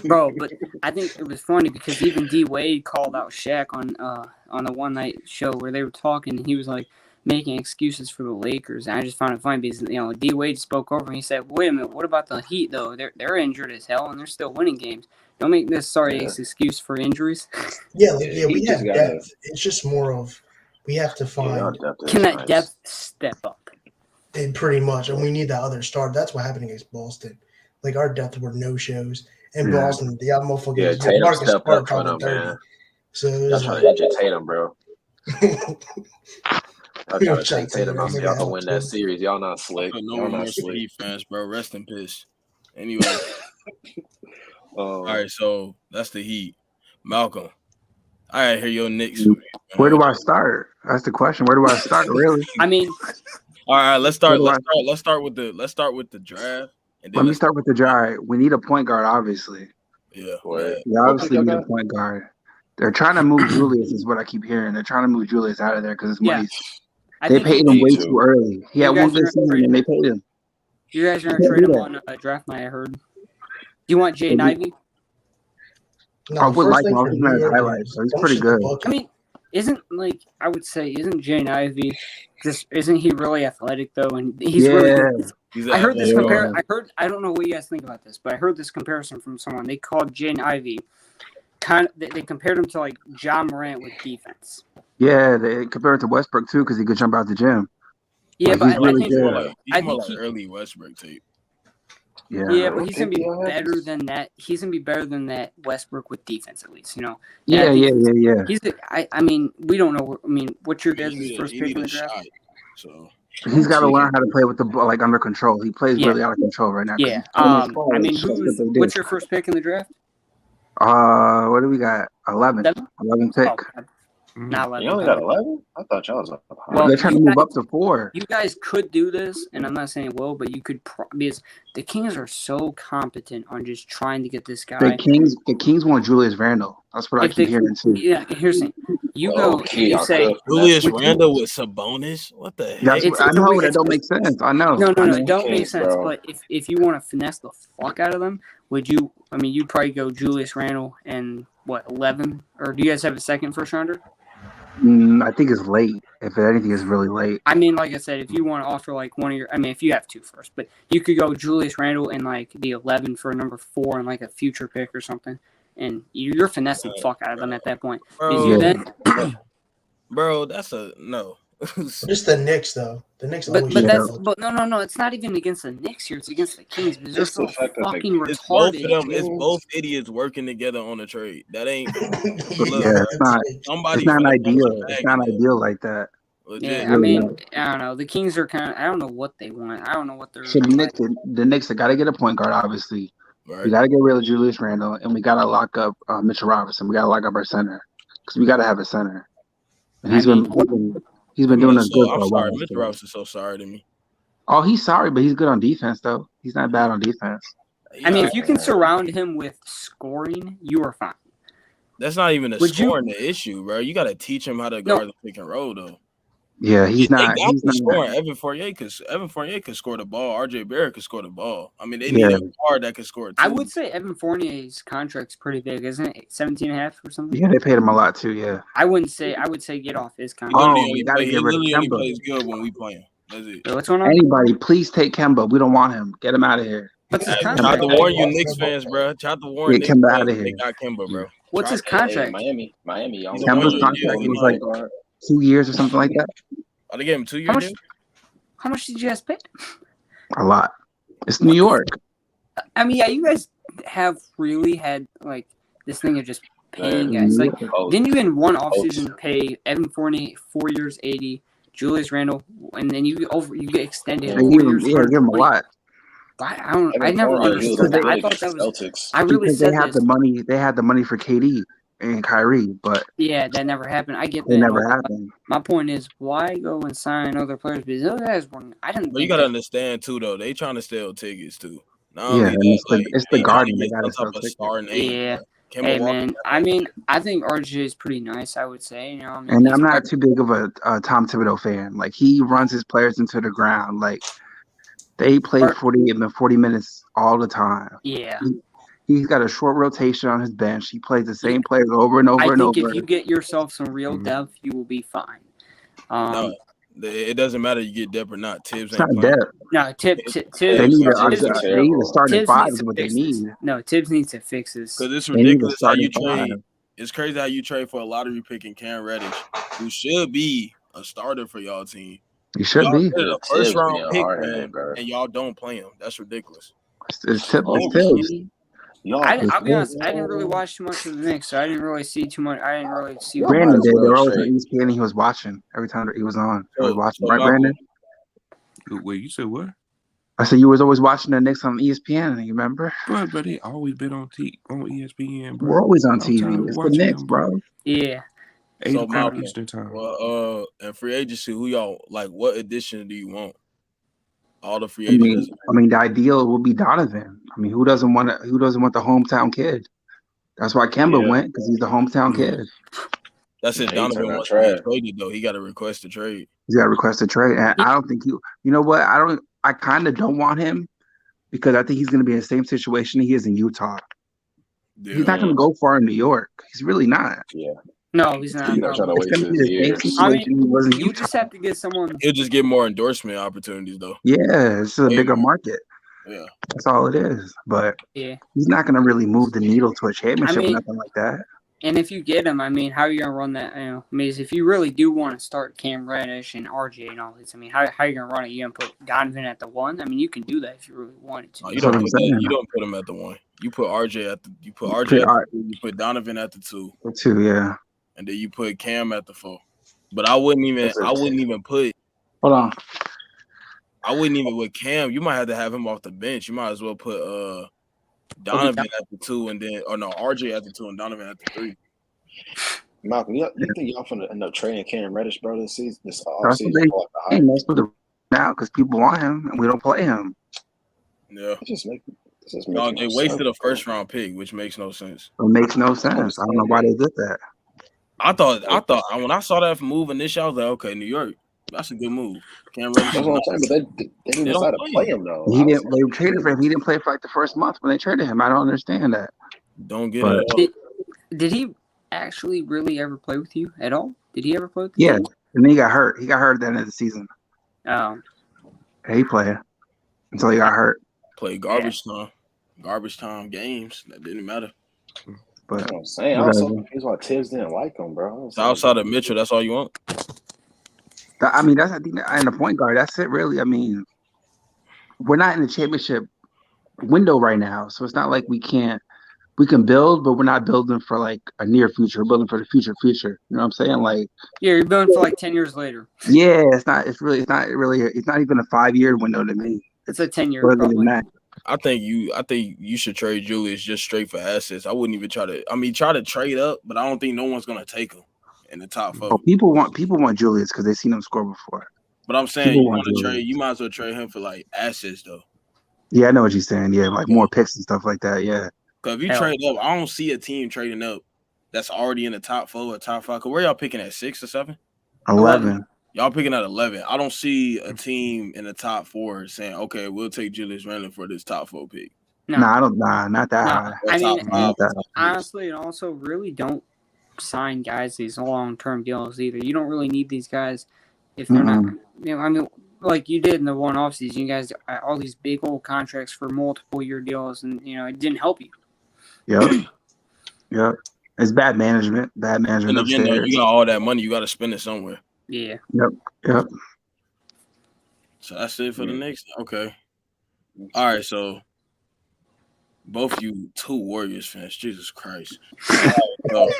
Speaker 2: bro. But I think it was funny because even D Wade called out Shaq on the one night show where they were talking, and he was like making excuses for the Lakers. And I just found it funny because D Wade spoke over and he said, "Wait a minute, what about the Heat though? They're injured as hell and they're still winning games. Don't make this sorry ass excuse for injuries."
Speaker 5: Yeah,
Speaker 1: Yeah,
Speaker 5: we
Speaker 1: he
Speaker 5: have
Speaker 1: just gotta-
Speaker 5: depth. It's just more of we have to find
Speaker 2: Can that depth step up?
Speaker 5: it pretty much, and we need that other star. That's what happened against Boston. Like our depth were no shows, and
Speaker 6: Yeah.
Speaker 5: Boston, the other motherfuckers.
Speaker 1: Yeah, Tatum
Speaker 5: Marcus
Speaker 1: stepped
Speaker 5: Smart
Speaker 1: up for them,
Speaker 5: dropped 30.
Speaker 1: man.
Speaker 5: So it
Speaker 1: Y'all
Speaker 5: was
Speaker 1: trying
Speaker 5: like,
Speaker 1: to injure Tatum, bro. Y'all trying to
Speaker 5: Shout
Speaker 1: take Tatum out so
Speaker 5: out
Speaker 1: y'all
Speaker 5: to
Speaker 1: can win that series. Y'all not slick.
Speaker 3: No
Speaker 1: Y'all not
Speaker 3: remorse for
Speaker 1: slick.
Speaker 3: Heat fans, bro. Rest in peace. Anyway,
Speaker 1: All
Speaker 3: all right. So that's the Heat. Malcolm, I gotta hear your Knicks.
Speaker 6: Where do I start? That's the question. Where do I start? Really?
Speaker 2: I mean,
Speaker 3: All right, let's start.
Speaker 6: Where do
Speaker 3: Let's start with the draft. And then
Speaker 6: Let me
Speaker 3: let's-
Speaker 6: start with the dry. We need a point guard, obviously.
Speaker 3: Yeah.
Speaker 1: What?
Speaker 6: We obviously
Speaker 1: What
Speaker 6: need
Speaker 1: pick
Speaker 6: a
Speaker 1: y'all
Speaker 6: point guard. They're trying to move Julius, is what I keep hearing. They're trying to move Julius out of there because his
Speaker 2: Yeah.
Speaker 6: money.
Speaker 2: I
Speaker 6: They
Speaker 2: think
Speaker 6: paid
Speaker 1: you
Speaker 6: him way
Speaker 1: need to.
Speaker 6: too early. He had
Speaker 2: You
Speaker 6: one
Speaker 2: guys
Speaker 6: good
Speaker 2: are
Speaker 6: season
Speaker 2: afraid.
Speaker 6: and they paid him.
Speaker 2: you guys are gonna
Speaker 6: Can't
Speaker 2: trade
Speaker 6: do
Speaker 2: him on draft night. I heard. Do you want Jay Ivey?
Speaker 5: no,
Speaker 6: I would
Speaker 5: first
Speaker 6: like
Speaker 5: thing
Speaker 6: him. I
Speaker 5: for
Speaker 6: was
Speaker 5: New
Speaker 6: looking at his
Speaker 5: York
Speaker 6: highlights,
Speaker 5: is
Speaker 6: so he's
Speaker 5: don't
Speaker 6: pretty
Speaker 5: shoot the
Speaker 6: good.
Speaker 5: bucket.
Speaker 2: I mean, isn't Jay Ivey isn't he really athletic though? And he's
Speaker 6: Yeah.
Speaker 2: really good.
Speaker 3: He's
Speaker 2: I heard this
Speaker 3: athletic.
Speaker 2: compare. I don't know what you guys think about this, but I heard this comparison from someone. They called Jaden Ivey they compared him to like John Morant with defense.
Speaker 6: Yeah, they compared it to Westbrook too because he could jump out the gym.
Speaker 2: Yeah,
Speaker 6: Like,
Speaker 2: but
Speaker 6: he's
Speaker 2: I
Speaker 6: really
Speaker 2: think
Speaker 6: good.
Speaker 3: He's
Speaker 2: I
Speaker 3: more
Speaker 2: think
Speaker 3: like
Speaker 2: he-
Speaker 3: early Westbrook tape.
Speaker 2: yeah, but he's gonna be
Speaker 1: think he'll have
Speaker 2: better
Speaker 1: this?
Speaker 2: than that. He's gonna be better than that Westbrook with defense at least.
Speaker 6: Yeah,
Speaker 2: I think
Speaker 6: yeah.
Speaker 2: He's I mean, we don't know. I mean, what's your guys'
Speaker 3: He
Speaker 2: first
Speaker 3: need
Speaker 2: pick in
Speaker 3: a
Speaker 2: the draft?
Speaker 3: shot. So
Speaker 6: He's got to learn how to play with the ball like under control. He plays
Speaker 2: Yeah.
Speaker 6: really out of control right now. 'cause
Speaker 2: Yeah.
Speaker 6: he's too much ball.
Speaker 2: I mean,
Speaker 6: That's what they did.
Speaker 2: what's your first pick in the draft?
Speaker 6: What do we got? 11. 11 pick.
Speaker 2: Oh, not 11.
Speaker 1: You only got 11? I thought y'all was up high.
Speaker 2: Well,
Speaker 6: They're trying to
Speaker 2: you
Speaker 6: move
Speaker 2: guys-
Speaker 6: up to 4.
Speaker 2: You guys could do this, and I'm not saying it will, but you could because the Kings are so competent on just trying to get this guy.
Speaker 6: The Kings want Julius Randle. That's what I
Speaker 2: If
Speaker 6: keep
Speaker 2: they-
Speaker 6: hearing too.
Speaker 2: Yeah, here's the thing. You go,
Speaker 1: Okay,
Speaker 2: you
Speaker 1: I
Speaker 2: say,
Speaker 1: could.
Speaker 3: Julius
Speaker 2: Would you-
Speaker 3: Randle with Sabonis? What the heck?
Speaker 6: That's
Speaker 2: It's-
Speaker 6: I know
Speaker 2: it's-
Speaker 6: that don't make sense. I know.
Speaker 2: no,
Speaker 6: I know.
Speaker 2: it don't make
Speaker 1: Kings,
Speaker 2: sense.
Speaker 1: bro.
Speaker 2: But if you want to finesse the fuck out of them, would you? I mean, you'd probably go Julius Randle and what 11, or do you guys have a second first rounder?
Speaker 6: I think it's late. If anything, it's really late.
Speaker 2: I mean, like I said, if you want to offer like one of your, I mean, if you have two first, but you could go Julius Randle and like the 11 for number 4 and like a future pick or something. and you're finessing the fuck out of them at that point.
Speaker 3: Bro,
Speaker 2: You then,
Speaker 3: bro, that's a no.
Speaker 5: Just the Knicks, though. The Knicks
Speaker 2: but
Speaker 5: always.
Speaker 2: no. It's not even against the Knicks here. It's against the Kings. But they're
Speaker 1: Just the
Speaker 2: so
Speaker 1: fact that
Speaker 2: fucking
Speaker 3: It's both
Speaker 2: retarded.
Speaker 3: of them. It's both idiots working together on a trade. That ain't.
Speaker 6: Yeah, it's not.
Speaker 3: Somebody
Speaker 6: It's not
Speaker 3: finna
Speaker 6: ideal.
Speaker 3: punch a
Speaker 6: It's
Speaker 3: bag
Speaker 6: not
Speaker 3: in
Speaker 6: ideal like that.
Speaker 3: Legit.
Speaker 2: Yeah, I mean, I don't know. The Kings are kind of. I don't know what they want. I don't know what they're.
Speaker 6: So the Knicks got to get a point guard. Obviously,
Speaker 3: Right.
Speaker 6: we got to get rid of Julius Randle, and we got to lock up Mitchell Robinson. We got to lock up our center because we got to have a center. And he's been doing us good for a
Speaker 3: I'm
Speaker 6: while.
Speaker 3: sorry, Mr. Robinson's so sorry to me.
Speaker 6: Oh, he's sorry, but he's good on defense, though. He's not bad on defense.
Speaker 2: I mean, if you can surround him with scoring, you are fine.
Speaker 3: That's not even scoring the issue, bro. You got to teach him how to guard the pick and roll, though.
Speaker 6: Yeah, he's not.
Speaker 3: He's not scoring. Evan Fournier could score the ball. RJ Barrett could score the ball. I mean, they need a guard that could score too.
Speaker 2: I would say Evan Fournier's contract's pretty big, isn't it? 17.5 or something.
Speaker 6: Yeah, they paid him a lot too. Yeah.
Speaker 2: I would say get off his contract.
Speaker 6: You got to get rid of
Speaker 3: Kemba. He
Speaker 6: Kemba.
Speaker 3: plays good when we play him. That's it.
Speaker 2: So what's going on?
Speaker 6: Anybody, please take Kemba. We don't want him. Get him out of here.
Speaker 2: What's his
Speaker 3: Tried
Speaker 2: contract?
Speaker 3: to warn you, Knicks fans, bro. Tried to warn
Speaker 6: Get Kemba out of here.
Speaker 3: They got Kemba, bro.
Speaker 2: What's his contract?
Speaker 1: Miami.
Speaker 6: Kemba's contract was like 2 years or something like that.
Speaker 3: Oh, they gave him 2 years.
Speaker 2: How much did you guys pay?
Speaker 6: A lot. It's New York.
Speaker 2: I mean, yeah, you guys have really had like this thing of just paying guys. Like, didn't you in one offseason pay Evan Fournier 4 years 80, Julius Randle, and then you get extended 4 years?
Speaker 6: Yeah, give him a lot.
Speaker 2: I never understood that. I thought that was
Speaker 1: Celtics.
Speaker 2: I really
Speaker 6: because
Speaker 2: said
Speaker 6: they have the money. They had the money for KD and Kyrie, but
Speaker 2: yeah, that never happened. I get that.
Speaker 6: It never happened.
Speaker 2: My point is, why go and sign other players? Because those guys were. I didn't.
Speaker 3: But you gotta understand too, though. They trying to sell tickets too.
Speaker 6: Yeah, it's the Garden. They gotta sell tickets.
Speaker 2: Yeah. Hey man, I mean, I think RJ is pretty nice. I would say, you know. I mean,
Speaker 6: and I'm not too big of a Tom Thibodeau fan. Like he runs his players into the ground. Like they play 40 minutes all the time.
Speaker 2: Yeah.
Speaker 6: He's got a short rotation on his bench. He plays the same players over and over and over.
Speaker 2: I think if you get yourself some real depth, you will be fine.
Speaker 3: No, it doesn't matter you get depth or not. Tibbs
Speaker 6: it's
Speaker 3: ain't
Speaker 6: not depth.
Speaker 2: No, Tibbs.
Speaker 6: They need to start at 5 is what they need.
Speaker 2: No, Tibbs needs to fix this.
Speaker 3: Because it's ridiculous how you trade. It's crazy how you trade for a lottery pick in Cam Reddish, who should be a starter for y'all team.
Speaker 6: He should be.
Speaker 3: A first round pick, man, and y'all don't play him. That's ridiculous.
Speaker 6: It's Tibbs.
Speaker 2: I'll be honest. I didn't really watch too much of the Knicks, so I didn't really see too much. I didn't really see.
Speaker 6: Brandon did. They were always on ESPN, and he was watching every time that he was on. He was watching, right, Brandon?
Speaker 4: Wait, you said what?
Speaker 6: I said you was always watching the Knicks on ESPN. You remember?
Speaker 4: But they always been on ESPN, bro.
Speaker 6: We're always on TV. It's the Knicks, bro.
Speaker 2: Yeah.
Speaker 4: 8 o'clock Eastern time.
Speaker 3: Well, and free agency, who y'all like? What addition do you want? All the free agents.
Speaker 6: I mean, the ideal would be Donovan. I mean, who doesn't want the hometown kid? That's why Kemba went, because he's the hometown kid.
Speaker 3: That's it. Donovan wants to be traded though. He got to request a trade.
Speaker 6: He's got to request a trade, and I don't think you know what? I kind of don't want him because I think he's going to be in the same situation he is in Utah. Yeah. He's not going to go far in New York. He's really not.
Speaker 1: Yeah.
Speaker 2: No, he's not.
Speaker 1: He's not trying to wait 2 years.
Speaker 2: I mean, you just have to get someone.
Speaker 3: He'll just get more endorsement opportunities, though.
Speaker 6: Yeah, it's a bigger market.
Speaker 3: Yeah,
Speaker 6: that's all it is. But
Speaker 2: yeah,
Speaker 6: he's not going to really move the needle to a championship or nothing like that.
Speaker 2: And if you get him, I mean, how are you going to run that? You know, I mean, if you really do want to start Cam Reddish and RJ and all this, I mean, how are you going to run it? You going to put Donovan at the 1? I mean, you can do that if you really wanted to.
Speaker 3: You don't put him at the 1. You put RJ at the. You put RJ at the 2. You put Donovan at the 2.
Speaker 6: The 2, yeah.
Speaker 3: And then you put Cam at the 4. But I wouldn't even put.
Speaker 6: Hold on.
Speaker 3: I wouldn't even with Cam. You might have to have him off the bench. You might as well put Donovan at the 2 and then RJ at the 2 and Donovan at the 3.
Speaker 1: Malcolm, you think y'all finna end up trading Cam Reddish, bro, this season? This
Speaker 6: offseason? That's what they're now because people want him and we don't play him.
Speaker 3: Yeah.
Speaker 1: They
Speaker 3: wasted a first round pick, which makes no sense.
Speaker 6: It makes no sense. I don't know why they did that.
Speaker 3: I thought when I saw that move initially, I was like, okay, New York, that's a good move. Cam Reddish.
Speaker 1: That's what I'm saying, but they didn't decide to play him though.
Speaker 6: They traded for him. He didn't play for like the first month when they traded him. I don't understand that.
Speaker 3: Don't get it.
Speaker 2: Did he actually really ever play with you at all? Did he ever play with you?
Speaker 6: Yeah, and then he got hurt. He got hurt at the end of the season.
Speaker 2: Oh.
Speaker 6: Yeah, he played until he got hurt.
Speaker 3: Played garbage time games. That didn't matter.
Speaker 6: But
Speaker 1: that's what I'm saying. Also, here's why Tibbs didn't like him, bro.
Speaker 3: So outside of Mitchell, that's all you want?
Speaker 6: I mean, I think and the point guard, that's it really. I mean, we're not in the championship window right now, so it's not like we can build, but we're not building for like a near future. We're building for the future. You know what I'm saying? Like,
Speaker 2: yeah, you're building for like 10 years later.
Speaker 6: Yeah, it's not even a 5-year window to me.
Speaker 2: It's a 10-year probably.
Speaker 3: I think you should trade Julius just straight for assets. I wouldn't even try to trade up, but I don't think no one's gonna take him in the top 4.
Speaker 6: Oh, people want Julius because they've seen him score before.
Speaker 3: But I'm saying you want to trade, you might as well trade him for like assets though.
Speaker 6: Yeah, I know what you're saying. Yeah, like more picks and stuff like that. Yeah.
Speaker 3: Because if you trade up, I don't see a team trading up that's already in the top 4 or top 5. Because where y'all picking at 6 or 7?
Speaker 6: 11.
Speaker 3: Y'all picking at 11. I don't see a team in the top 4 saying, "Okay, we'll take Julius Randle for this top 4 pick."
Speaker 2: No,
Speaker 6: not that high.
Speaker 2: I mean, honestly, and also really don't sign guys these long-term deals either. You don't really need these guys if they're not. You know, I mean, like you did in the one offseason, you guys all these big old contracts for multiple-year deals, and it didn't help you.
Speaker 6: Yep. It's bad management. And
Speaker 3: again, you got all that money, you got to spend it somewhere.
Speaker 2: Yeah.
Speaker 6: Yep.
Speaker 3: So that's it for the Knicks. Okay. All right. So both you 2 Warriors fans. Jesus Christ. So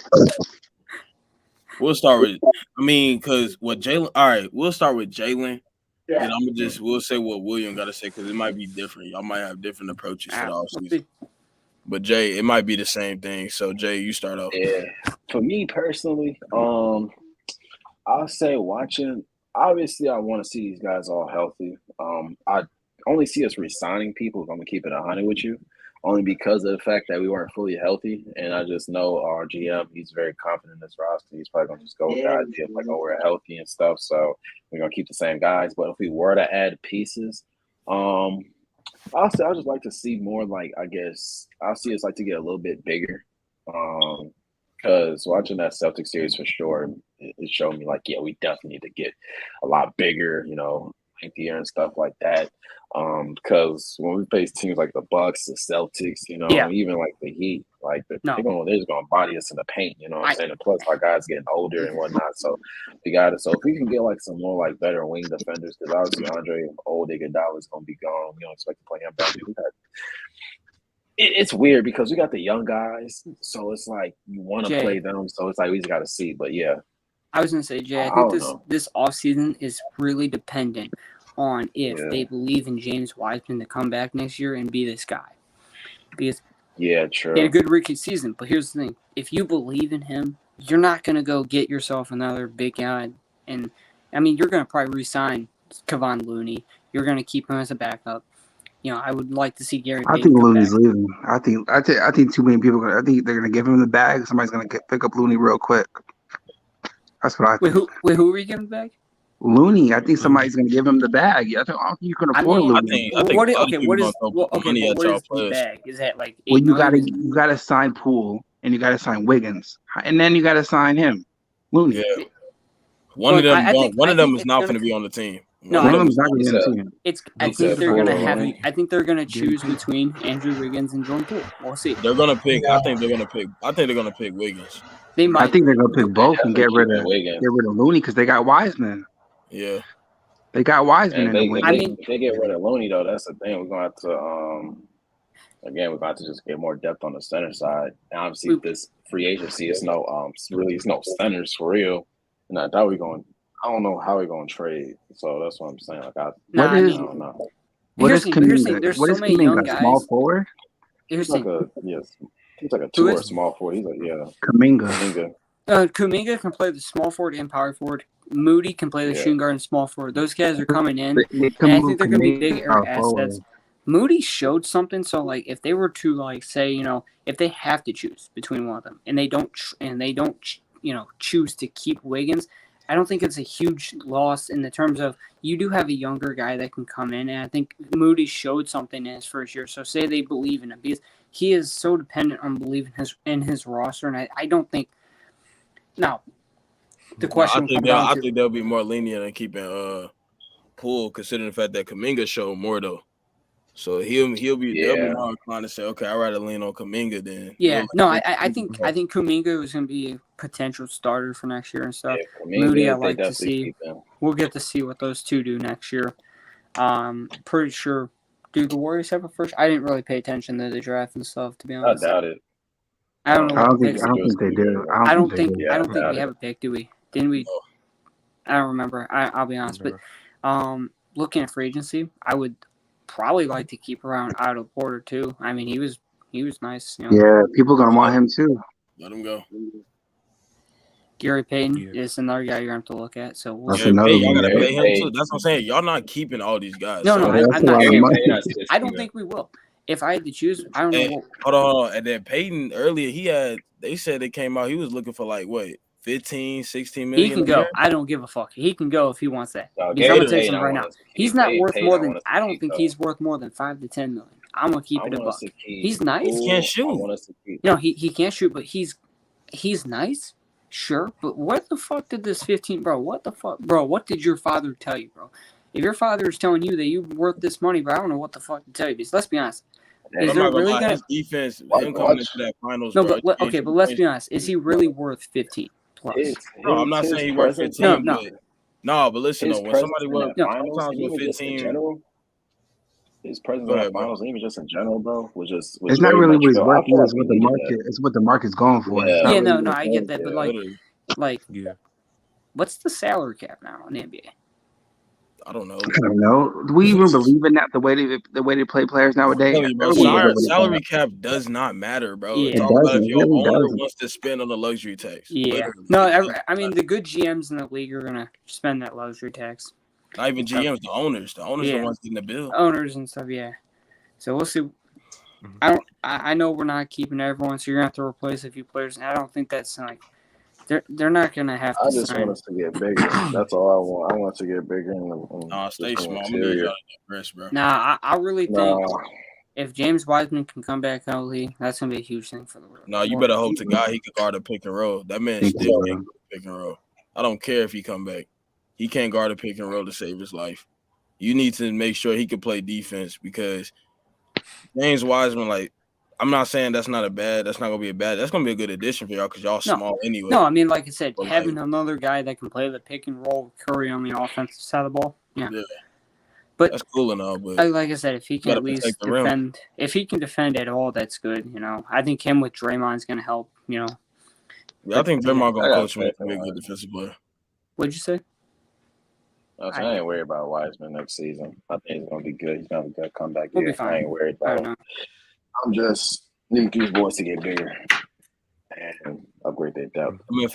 Speaker 3: we'll start with. Because what Jalen. All right. We'll start with Jalen. Yeah. And we'll say what William got to say because it might be different. Y'all might have different approaches for the offseason. But Jay, it might be the same thing. So Jay, you start off.
Speaker 1: Yeah. For me personally, I'll say watching. Obviously, I want to see these guys all healthy. I only see us resigning people if I'm gonna keep it 100 with you, only because of the fact that we weren't fully healthy. And I just know our GM, he's very confident in this roster. He's probably gonna just go with the idea of like, oh, we're healthy and stuff, so we're gonna keep the same guys. But if we were to add pieces, I'll just like to see more. Like, I guess I'll see us like to get a little bit bigger. Because watching that Celtics series for sure, it showed me like, yeah, we definitely need to get a lot bigger, lengthier and stuff like that. Because when we face teams like the Bucks, the Celtics, even like the Heat, like they're just gonna body us in the paint. You know what I'm saying? And plus, our guys getting older and whatnot, so we got it. So if we can get like some more like better wing defenders, because obviously Andre Iguodala is gonna be gone. We don't expect to play him back. It's weird because we got the young guys, so it's like you want to play them, so it's like we just got to see. But yeah,
Speaker 2: I was gonna say, Jay, I think this offseason is really dependent on if they believe in James Wiseman to come back next year and be this guy. Because
Speaker 1: true.
Speaker 2: He had a good rookie season, but here's the thing: if you believe in him, you're not gonna go get yourself another big guy. And I mean, you're gonna probably re-sign Kevon Looney. You're gonna keep him as a backup. I would like to see Gary.
Speaker 6: I think Looney's leaving. I think too many people. I think they're gonna give him the bag. Somebody's gonna pick up Looney real quick. That's what I think.
Speaker 2: Wait, who are we giving the bag?
Speaker 6: Looney. I think somebody's gonna give him the bag. I don't think you can afford Looney.
Speaker 2: What is the bag? Is that like?
Speaker 6: Well, you gotta sign Poole and you gotta sign Wiggins, and then you gotta sign him, Looney.
Speaker 3: Yeah. One of them is not going to be on the team.
Speaker 2: No, one of them is not going to be on the team. I think they're going to have. I think they're going to choose between Andrew Wiggins and Jordan Poole. We'll see.
Speaker 3: They're going to pick. I think they're going to pick Wiggins.
Speaker 2: They might.
Speaker 6: I think they're going to pick both and get rid of Looney because they got Wiseman.
Speaker 3: Yeah,
Speaker 6: they got Wiseman in the wing.
Speaker 1: If they get rid of Looney though, that's the thing. We're going to have to. Again, we're about to just get more depth on the center side. And obviously, this free agency is no centers for real. And I thought I don't know how we're going to trade. So that's what I'm saying. Like, I don't know.
Speaker 6: What is Kuminga? There's so many young guys. Small forward?
Speaker 1: He's like a 2 or small forward. He's like,
Speaker 6: Kuminga.
Speaker 2: Kuminga can play the small forward and power forward. Moody can play the shooting guard and small forward. Those guys are coming in. And I think they're going to be big assets. Moody showed something. So, like, if they were to, like, say, if they have to choose between one of them and they don't choose to keep Wiggins, I don't think it's a huge loss in the terms of you do have a younger guy that can come in, and I think Moody showed something in his first year. So say they believe in him because he is so dependent on believing in his roster, and I don't think. Now, the question.
Speaker 3: I think they'll be more lenient in keeping Poole, considering the fact that Kuminga showed more though. So they'll be more inclined to say, okay, I'd rather lean on Kuminga than
Speaker 2: I think Kuminga is going to be a potential starter for next year and stuff.
Speaker 1: Yeah,
Speaker 2: Moody, I like to see. We'll get to see what those two do next year. Pretty sure. Do the Warriors have a first? I didn't really pay attention to the draft and stuff, to be honest.
Speaker 1: I doubt it.
Speaker 2: I don't know.
Speaker 6: I don't think they do.
Speaker 2: I don't think we have a pick, do we? Didn't we? I don't remember. I'll be honest, but looking at free agency, I would probably like to keep around Otto Porter too. I mean, he was nice. You know?
Speaker 6: Yeah, people gonna want him too.
Speaker 3: Let him go.
Speaker 2: Gary Payton is another guy you're going to have to look at. So
Speaker 6: that's another one.
Speaker 3: Y'all gotta pay him too. That's what I'm saying. Y'all not keeping all these guys.
Speaker 2: No, I'm not. I don't think we will. If I had to choose, I don't know.
Speaker 3: Hold on. And then Payton earlier, they said they came out. He was looking for like what, 15, 16 million.
Speaker 2: He can go. I don't give a fuck. He can go if he wants that. I'm gonna tell you something right now. He's not worth more than. I don't think he's worth more than 5 to 10 million. I'm gonna keep it a buck. He's nice.
Speaker 3: He can't shoot.
Speaker 2: No, he can't shoot, but he's nice. Sure, but what the fuck did this 15, bro? What the fuck, bro? What did your father tell you, bro? If your father is telling you that you're worth this money, bro, I don't know what the fuck to tell you. Because let's be honest. Is there really gonna
Speaker 3: defense? Him coming into that finals.
Speaker 2: No, but but let's be honest. Is he really worth 15 plus?
Speaker 3: No, I'm not saying he worth 15. No, but listen, though, when somebody was sometimes with 15.
Speaker 1: His presence in the finals, even just in general, bro, was
Speaker 6: it's not really what he's worth. It's what the market. It's what the market's going for.
Speaker 2: Yeah, no, I get that, but like, what's the salary cap now in the NBA?
Speaker 3: I don't know.
Speaker 6: Do we even believe in that? The way they play players nowadays.
Speaker 3: Salary cap does not matter, bro.
Speaker 2: Yeah.
Speaker 3: It's all about if your owner wants to spend on the luxury tax.
Speaker 2: Yeah. No, I mean the good GMs in the league are gonna spend that luxury tax.
Speaker 3: Not even GMs, the owners. The owners are the ones getting the bill.
Speaker 2: Owners and stuff, yeah. So we'll see. I know we're not keeping everyone, so you're gonna have to replace a few players. And I don't think that's like they're not gonna have to.
Speaker 1: I just want us to get bigger. That's all I want. I want to get bigger.
Speaker 3: Stay small. Bro.
Speaker 2: Nah, I really think if James Wiseman can come back healthy, that's gonna be a huge thing for the world.
Speaker 3: No, you better hope to God he can guard a pick and roll. That man still can't pick and roll. I don't care if he come back. He can't guard a pick and roll to save his life. You need to make sure he can play defense because James Wiseman, like, I'm not saying that's not gonna be a bad. That's gonna be a good addition for y'all because y'all small anyway.
Speaker 2: No, I mean, like I said, having another guy that can play the pick and roll, Curry on the offensive side of the ball, yeah. But
Speaker 3: that's cool and all. But
Speaker 2: like I said, if he can at least defend, if he can defend at all, that's good. You know, I think him with Draymond's gonna help. You know,
Speaker 3: I think Draymond gonna coach him to be a good defensive player.
Speaker 2: What'd you say?
Speaker 1: I ain't worried about Wiseman next season. I think he's gonna be good. He's gonna have a good comeback year. I ain't worried about him. I'm just need these boys to get bigger and upgrade their depth.
Speaker 2: Wait,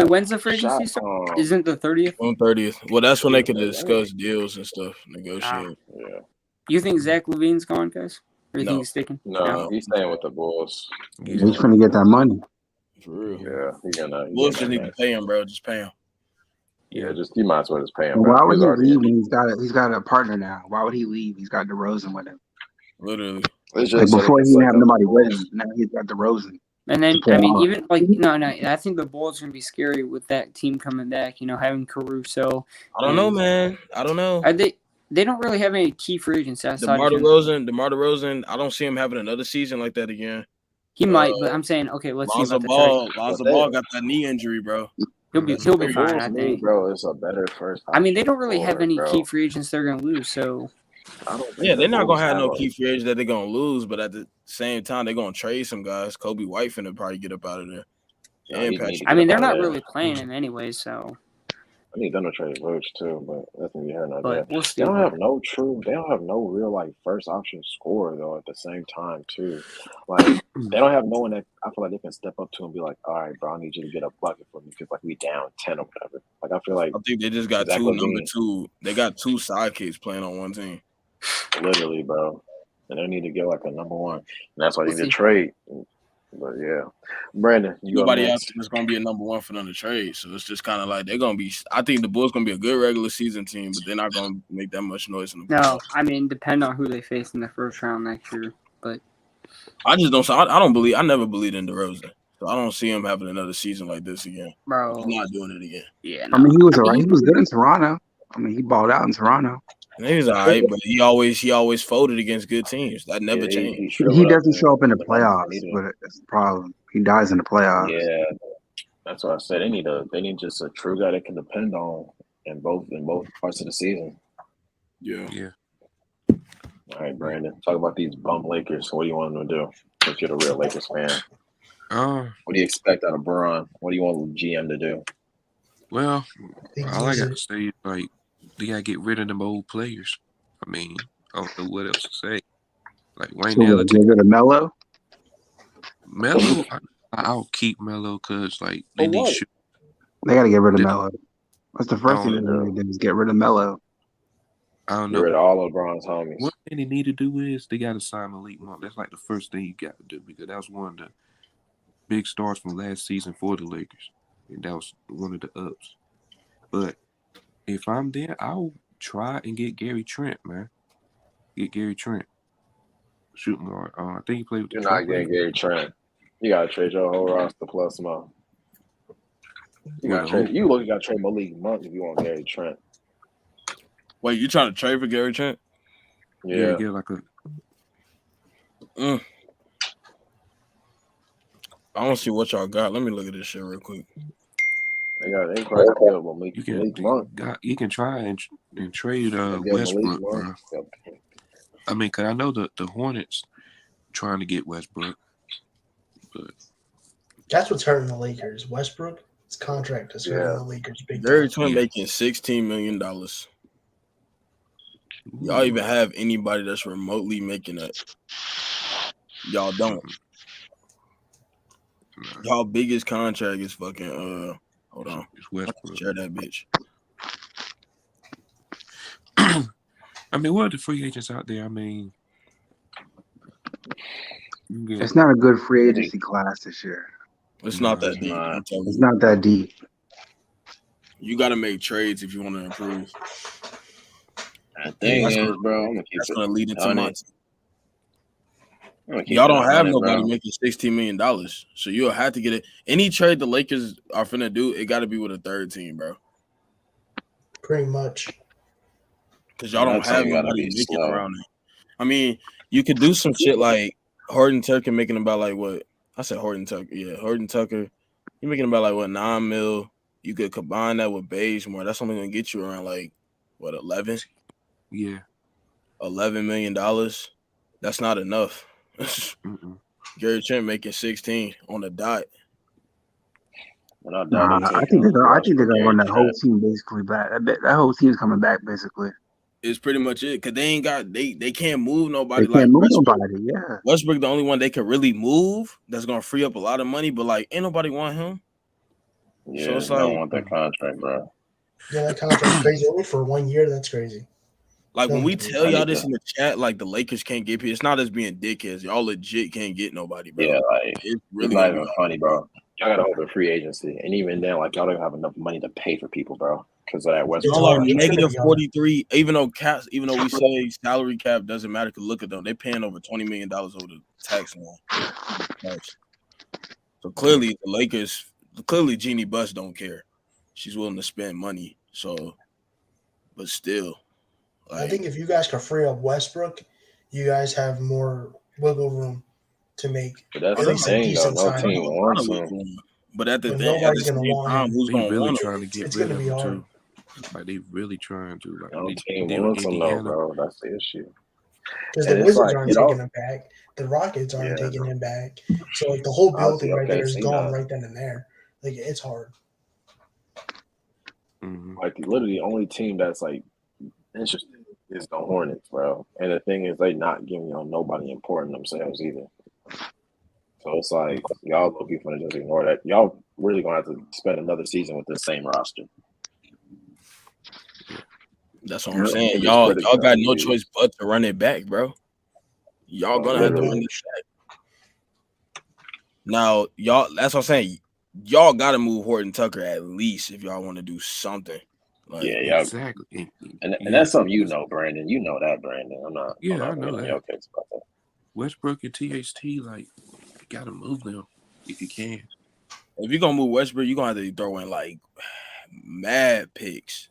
Speaker 2: when's the free agency start? Isn't the 30th?
Speaker 3: On 30th. Well, that's when they can discuss deals and stuff, negotiate.
Speaker 1: Yeah.
Speaker 2: You think Zach LaVine's gone, guys? Or you think he's sticking?
Speaker 1: No, he's staying with the Bulls.
Speaker 6: He's trying to get that money.
Speaker 3: For real.
Speaker 1: Yeah, he's gonna.
Speaker 3: Bulls just need to pay him, bro. Just pay him.
Speaker 1: Yeah, you might as well just pay him.
Speaker 6: Why would he leave when he's got a partner now? Why would he leave? He's got DeRozan with him.
Speaker 3: Literally.
Speaker 6: Like before he didn't have nobody with him. Now he's got DeRozan.
Speaker 2: And then I mean, even like no, I think the Bulls are gonna be scary with that team coming back. You know, having Caruso.
Speaker 3: I don't know, man. I don't know.
Speaker 2: Are they don't really have any key free agents outside.
Speaker 3: DeMar DeRozan. I don't see him having another season like that again.
Speaker 2: He might, but I'm saying, okay, let's see about
Speaker 3: Lonzo Ball got that knee injury, bro.
Speaker 2: He'll be fine, I think.
Speaker 1: Bro, it's a better first.
Speaker 2: I mean, they don't really have any key free agents they're gonna lose, so.
Speaker 3: They're not gonna have no key free agents that they're gonna lose, but at the same time, they're gonna trade some guys. Kobe White finna probably get up out of there.
Speaker 2: I mean, they're not really playing him anyway, so.
Speaker 1: I need them to trade Vooch too, but that's gonna be here and there.
Speaker 2: We'll
Speaker 1: they don't have no real like first option scorer though. At the same time too, like they don't have no one that I feel like they can step up to and be like, all right, bro, I need you to get a bucket for me because like we down 10 or whatever. Like I feel like
Speaker 3: I think they just got two number two. They got two sidekicks playing on one team.
Speaker 1: Literally, bro, and they need to get like a number one, and that's why they need to trade. But yeah, Brandon,
Speaker 3: nobody else is going to be a number one for them to trade. So it's just kind of like they're going to be. I think the Bulls going to be a good regular season team, but they're not going to make that much noise in the playoffs.
Speaker 2: No, I mean, depend on who they face in the first round next year. But
Speaker 3: I just don't. I don't believe. I never believed in DeRozan, so I don't see him having another season like this again.
Speaker 2: Bro,
Speaker 3: he's not doing it again.
Speaker 2: Yeah,
Speaker 6: no. I mean, he was alright. He was good in Toronto. I mean, he balled out in Toronto.
Speaker 3: He's all right, but he always folded against good teams. That never changed.
Speaker 6: He doesn't show up in the playoffs, but that's the problem. He dies in the playoffs.
Speaker 1: Yeah, that's what I said. They need just a true guy they can depend on in both parts of the season.
Speaker 3: Yeah.
Speaker 1: All right, Brandon. Talk about these bum Lakers. What do you want them to do? If you're the real Lakers fan, what do you expect out of Bron? What do you want the GM to do?
Speaker 4: Well, all I got to say is they gotta get rid of them old players. I mean, I don't know what else to say. Like Wayne
Speaker 6: Get rid of Melo.
Speaker 4: Melo, I'll keep Melo because they need shoot.
Speaker 6: They gotta get rid of Melo. That's the first thing they need to do is get rid of Melo.
Speaker 1: I don't know. Get rid of all of LeBron's homies.
Speaker 4: One thing they need to do is they got to sign Malik Monk. That's the first thing you got to do because that was one of the big stars from last season for the Lakers. And that was one of the ups. But if I'm there, I'll try and get Gary Trent, man. Get Gary Trent. Shooting guard. I think he played with the
Speaker 1: You're not getting Gary Trent. You got to trade your whole roster plus Mo. You got to trade Malik Monk if you want Gary Trent.
Speaker 3: Wait, you trying to trade for Gary Trent?
Speaker 4: Yeah, get like a.
Speaker 3: I don't see what y'all got. Let me look at this shit real quick.
Speaker 1: They probably good with Malik Monk.
Speaker 4: You can try and trade Westbrook, bro. I mean, cause I know the Hornets trying to get Westbrook, but
Speaker 5: that's what's hurting the Lakers. Westbrook's contract is hurting the Lakers big.
Speaker 3: Gary Trent making $16 million. Y'all even have anybody that's remotely making that? Y'all don't. Y'all biggest contract is fucking hold on.
Speaker 4: It's Westbrook.
Speaker 3: Share that bitch.
Speaker 4: I mean, what are the free agents out there? I mean,
Speaker 6: it's not a good free agency class this year.
Speaker 3: It's not that deep.
Speaker 6: It's not that deep.
Speaker 3: You got to make trades if you want to improve.
Speaker 1: The thing is, bro,
Speaker 3: that's going to lead into my y'all don't have nobody making $16 million. So you'll have to get it. Any trade the Lakers are finna do, it got to be with a third team, bro.
Speaker 5: Pretty much.
Speaker 3: Because y'all don't have nobody making around it. I mean, you could do some shit like Horton Tucker making about what? I said Horton Tucker. Yeah, Horton Tucker. You're making about $9 million. You could combine that with Bazemore. That's only going to get you around 11?
Speaker 4: Yeah.
Speaker 3: $11 million. That's not enough. Gary Trent making 16 on the dot.
Speaker 6: I think they're gonna run that whole team basically back. I bet that whole team's coming back basically.
Speaker 3: It's pretty much it because they can't move nobody.
Speaker 6: They can't move nobody. Yeah,
Speaker 3: Westbrook the only one they can really move. That's gonna free up a lot of money. But ain't nobody want him.
Speaker 1: Yeah, so it's I don't want that contract, bro.
Speaker 5: Yeah, that contract's crazy. Only for 1 year. That's crazy.
Speaker 3: When we tell y'all this in the chat, the Lakers can't get people, it's not as being dickheads. Y'all legit can't get nobody, bro.
Speaker 1: Yeah, it's really not even funny, bro. Y'all gotta open free agency, and even then, y'all don't have enough money to pay for people, bro, because of that Westbrook.
Speaker 3: Y'all are negative 43, even though we say salary cap doesn't matter. Cause look at them, they paying over $20 million over the tax line. So clearly, the Lakers, Jeannie Buss don't care. She's willing to spend money. So, but still.
Speaker 5: I think if you guys can free up Westbrook, you guys have more wiggle room to make
Speaker 1: at least a decent signing.
Speaker 3: But at the same time, who's going to want
Speaker 4: trying to get rid of him too? They really trying to.
Speaker 1: No team wants him though, bro. That's the issue.
Speaker 5: Because the Wizards aren't taking him back. The Rockets aren't taking him back. So the whole building right there is gone right then and there. It's hard.
Speaker 1: Mm-hmm. Literally, the only team that's interested is the Hornets, bro. And the thing is, they not giving nobody important themselves either. So it's y'all looking for to just ignore that. Y'all really gonna have to spend another season with the same roster.
Speaker 3: That's what I'm saying. Y'all got no choice but to run it back, bro. Y'all gonna have to run it back. Now, y'all. That's what I'm saying. Y'all got to move Horton Tucker at least if y'all want to do something.
Speaker 1: Yeah,
Speaker 4: exactly.
Speaker 1: And that's something Brandon. You know that, Brandon. I'm not.
Speaker 4: Yeah,
Speaker 1: I
Speaker 4: know that.
Speaker 1: Okay, about that.
Speaker 4: Westbrook and THT, you gotta move them if you can.
Speaker 3: If you're gonna move Westbrook, you're gonna have to throw in mad picks.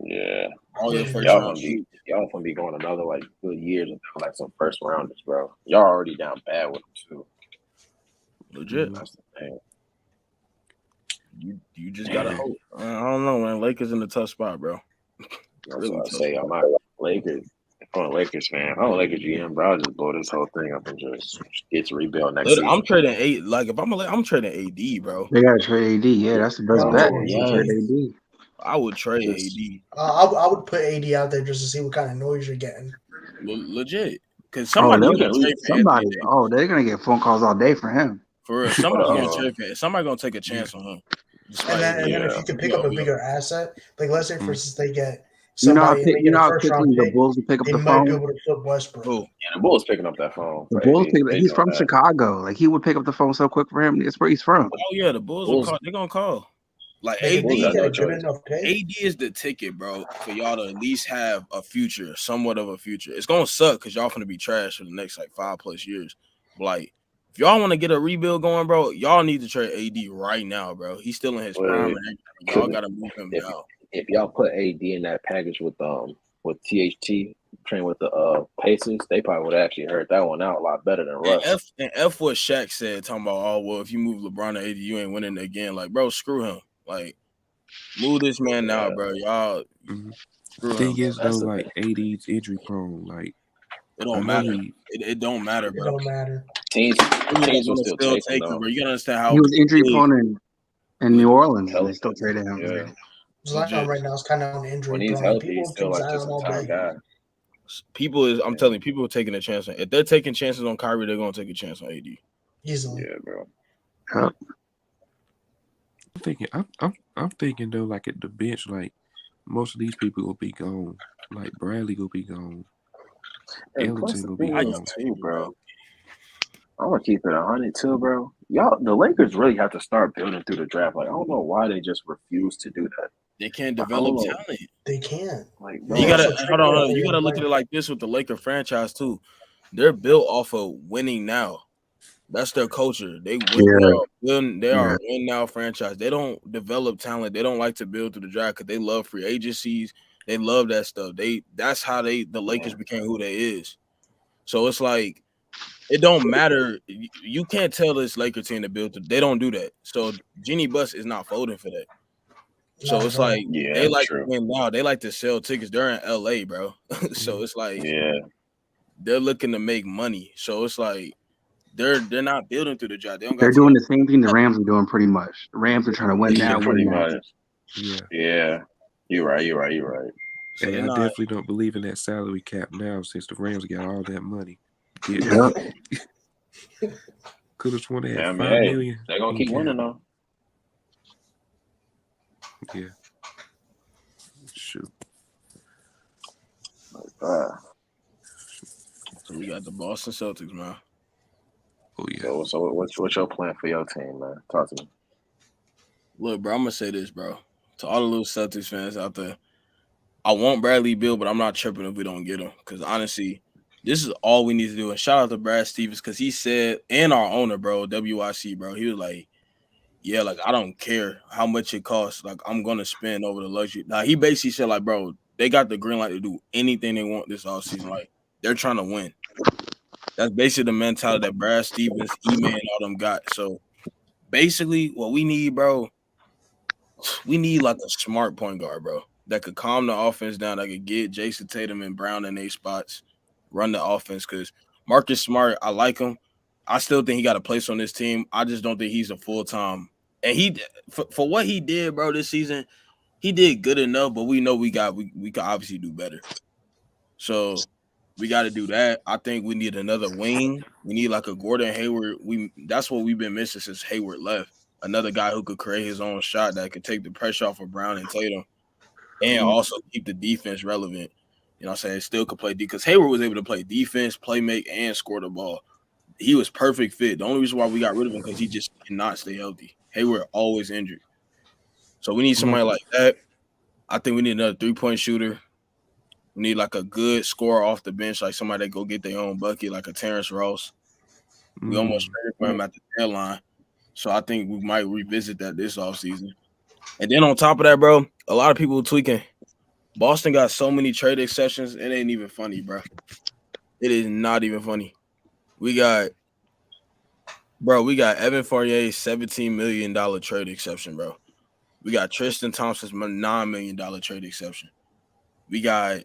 Speaker 1: Yeah.
Speaker 3: All your
Speaker 5: Yeah.
Speaker 3: first
Speaker 1: Y'all
Speaker 3: round
Speaker 1: gonna be going another like good years without like some first rounders, bro. Y'all already down bad with them too.
Speaker 3: legit.
Speaker 1: That's the thing.
Speaker 3: You just gotta hope. I don't know, man. Lakers in a tough spot, bro.
Speaker 1: That's
Speaker 3: Really
Speaker 1: what I
Speaker 3: tough
Speaker 1: say.
Speaker 3: spot.
Speaker 1: I'm not Lakers. I'm a Lakers fan. I'm a Lakers GM, bro. I'll just blow this whole thing up and just get to rebuild next season.
Speaker 3: I'm trading if I'm trading AD, bro.
Speaker 6: They gotta trade AD. Yeah, that's the best
Speaker 5: Yeah,
Speaker 6: bet.
Speaker 5: I'm
Speaker 6: You
Speaker 5: trading
Speaker 6: trade AD.
Speaker 3: I would trade
Speaker 1: Just-
Speaker 3: AD.
Speaker 5: I would put AD out there just to see what kind of noise you're getting.
Speaker 3: Legit. Because
Speaker 6: Oh,
Speaker 3: somebody's
Speaker 6: they'll
Speaker 3: gonna
Speaker 6: get
Speaker 3: trade for
Speaker 6: somebody.
Speaker 3: Anthony Davis.
Speaker 6: Oh, they're gonna get phone calls all day for him.
Speaker 3: For real. Somebody's gonna
Speaker 1: uh,
Speaker 3: trade for Somebody's gonna take a chance on him.
Speaker 5: And then if
Speaker 1: Yeah.
Speaker 5: you can pick up a bigger asset, like let's say for instance they get
Speaker 6: You know how
Speaker 5: somebody, they
Speaker 6: you
Speaker 5: get
Speaker 6: know
Speaker 5: a
Speaker 6: how
Speaker 5: first round
Speaker 6: quickly the
Speaker 5: pick,
Speaker 6: Bulls will pick up
Speaker 5: they
Speaker 6: the
Speaker 5: might be
Speaker 6: phone.
Speaker 5: able to flip Westbrook.
Speaker 3: Oh,
Speaker 1: Yeah, the Bulls picking up that phone.
Speaker 6: The
Speaker 1: for
Speaker 6: Bulls
Speaker 1: AD.
Speaker 6: pick.
Speaker 1: They
Speaker 6: He's
Speaker 1: doing
Speaker 6: from
Speaker 1: that.
Speaker 6: Chicago. Like he would pick up the phone so quick for him. It's where he's from.
Speaker 3: oh yeah, the Bulls will call. They're gonna call. Like
Speaker 5: They
Speaker 3: AD,
Speaker 1: Bulls got
Speaker 5: get
Speaker 1: no
Speaker 5: a good
Speaker 1: choice.
Speaker 5: enough pick.
Speaker 3: AD is the ticket, bro, for y'all to at least have a future, somewhat of a future. It's gonna suck because y'all gonna be trash for the next like 5+ years. But, like, if y'all want to get a rebuild going, bro, y'all need to trade AD right now, bro. He's still in his prime, and y'all gotta move him now.
Speaker 1: If y'all put AD in that package with THT train with the Pacers, they probably would have actually heard that one out a lot better than Russ.
Speaker 3: And F what Shaq said, talking about, oh well, if you move LeBron to AD, you ain't winning again. Like, bro, screw him. Like, move this man now, bro. Y'all screw him.
Speaker 4: Thing is, though,
Speaker 1: That's the
Speaker 4: like AD's injury prone. Like
Speaker 3: It don't matter. It don't matter,
Speaker 5: It
Speaker 3: bro.
Speaker 5: don't matter.
Speaker 1: teams will still take him,
Speaker 3: take him,
Speaker 1: though.
Speaker 3: bro. You gotta understand how
Speaker 6: He was injury
Speaker 3: big-
Speaker 6: prone in New Orleans, and
Speaker 1: Healthy.
Speaker 6: they still traded him.
Speaker 1: Yeah.
Speaker 5: Zion right now is kind of on injury
Speaker 1: When he's
Speaker 5: prone.
Speaker 1: healthy,
Speaker 5: People
Speaker 1: he's still
Speaker 5: take
Speaker 1: like just
Speaker 5: Zion
Speaker 1: a
Speaker 5: all
Speaker 1: top
Speaker 5: day.
Speaker 1: guy.
Speaker 3: I'm telling you, people are taking a chance on. If they're taking chances on Kyrie, they're gonna take a chance on AD.
Speaker 5: Easily.
Speaker 1: Yeah, bro.
Speaker 4: I'm thinking though, like at the bench, like most of these people will be gone. Like Bradley will be gone.
Speaker 1: And plus,
Speaker 4: Ellington
Speaker 1: the
Speaker 4: will be
Speaker 1: thing is,
Speaker 4: gone.
Speaker 1: too, bro. I want to keep it 100 too, bro. Y'all, the Lakers really have to start building through the draft. Like, I don't know why they just refuse to do that.
Speaker 3: They can't develop
Speaker 1: Oh.
Speaker 3: talent.
Speaker 5: They can.
Speaker 1: Like,
Speaker 5: They
Speaker 3: You
Speaker 1: bro,
Speaker 3: gotta
Speaker 5: also
Speaker 3: hold on.
Speaker 5: trade
Speaker 3: You gotta look at it like this with the Laker franchise too. They're built off of winning now. That's their culture. They win. They are a win now franchise. They don't develop talent. They don't like to build through the draft because they love free agencies. They love that stuff. That's how the Lakers became who they is. So it's like it don't matter. You can't tell this Laker team to build. They don't do that. So Jeannie Buss is not folding for that. So
Speaker 5: Not
Speaker 3: it's
Speaker 5: at all.
Speaker 3: like
Speaker 1: Yeah,
Speaker 3: they like
Speaker 1: true.
Speaker 3: to win now. They like to sell tickets. They're in LA, bro. So it's like they're looking to make money. So it's like they're not building through the draft.
Speaker 6: They're doing the same thing the Rams are doing pretty much. The Rams are trying to win now.
Speaker 1: pretty
Speaker 6: Win now.
Speaker 1: much.
Speaker 4: Yeah.
Speaker 1: Yeah. You're right.
Speaker 3: So
Speaker 4: Hey,
Speaker 3: they're
Speaker 4: I
Speaker 3: not-
Speaker 4: definitely don't believe in that salary cap now since the Rams got all that money.
Speaker 6: Yeah.
Speaker 4: Could have sworn they had
Speaker 1: Yeah, I mean,
Speaker 4: 5
Speaker 1: hey,
Speaker 4: million.
Speaker 1: they're gonna
Speaker 4: in
Speaker 1: keep
Speaker 4: cap.
Speaker 1: winning though.
Speaker 4: Yeah. Shoot.
Speaker 3: So we got the Boston Celtics, man.
Speaker 4: Oh yeah.
Speaker 1: So what's your plan for your team, man? Talk to me.
Speaker 3: Look, bro, I'm gonna say this, bro. To all the little Celtics fans out there, I want Bradley Beal, but I'm not tripping if we don't get him. Because honestly, this is all we need to do. And shout out to Brad Stevens because he said, and our owner, bro, WIC, bro, he was like, yeah, like I don't care how much it costs. Like I'm gonna spend over the luxury. Now he basically said, like, bro, they got the green light to do anything they want this offseason. Like they're trying to win. That's basically the mentality that Brad Stevens, E-Man, and all them got. So basically, what we need, bro, we need like a smart point guard, bro, that could calm the offense down, that could get Jason Tatum and Brown in their spots, run the offense. Because Marcus Smart, I like him. I still think he got a place on this team. I just don't think he's a full-time. And he, for what he did, bro, this season, he did good enough, but we know we could obviously do better. So we got to do that. I think we need another wing. We need like a Gordon Hayward. That's what we've been missing since Hayward left. Another guy who could create his own shot that could take the pressure off of Brown and Tatum and also keep the defense relevant. You know what I'm saying? Still could play because Hayward was able to play defense, play make, and score the ball. He was perfect fit. The only reason why we got rid of him because he just cannot stay healthy. Hayward always injured. So we need somebody like that. I think we need another three-point shooter. We need like a good scorer off the bench, like somebody that go get their own bucket, like a Terrence Ross. We almost traded for him at the deadline. So I think we might revisit that this offseason. And then on top of that, bro, a lot of people tweaking. Boston got so many trade exceptions, it ain't even funny, bro. It is not even funny. We got Evan Fournier's $17 million trade exception, bro. We got Tristan Thompson's $9 million trade exception. We got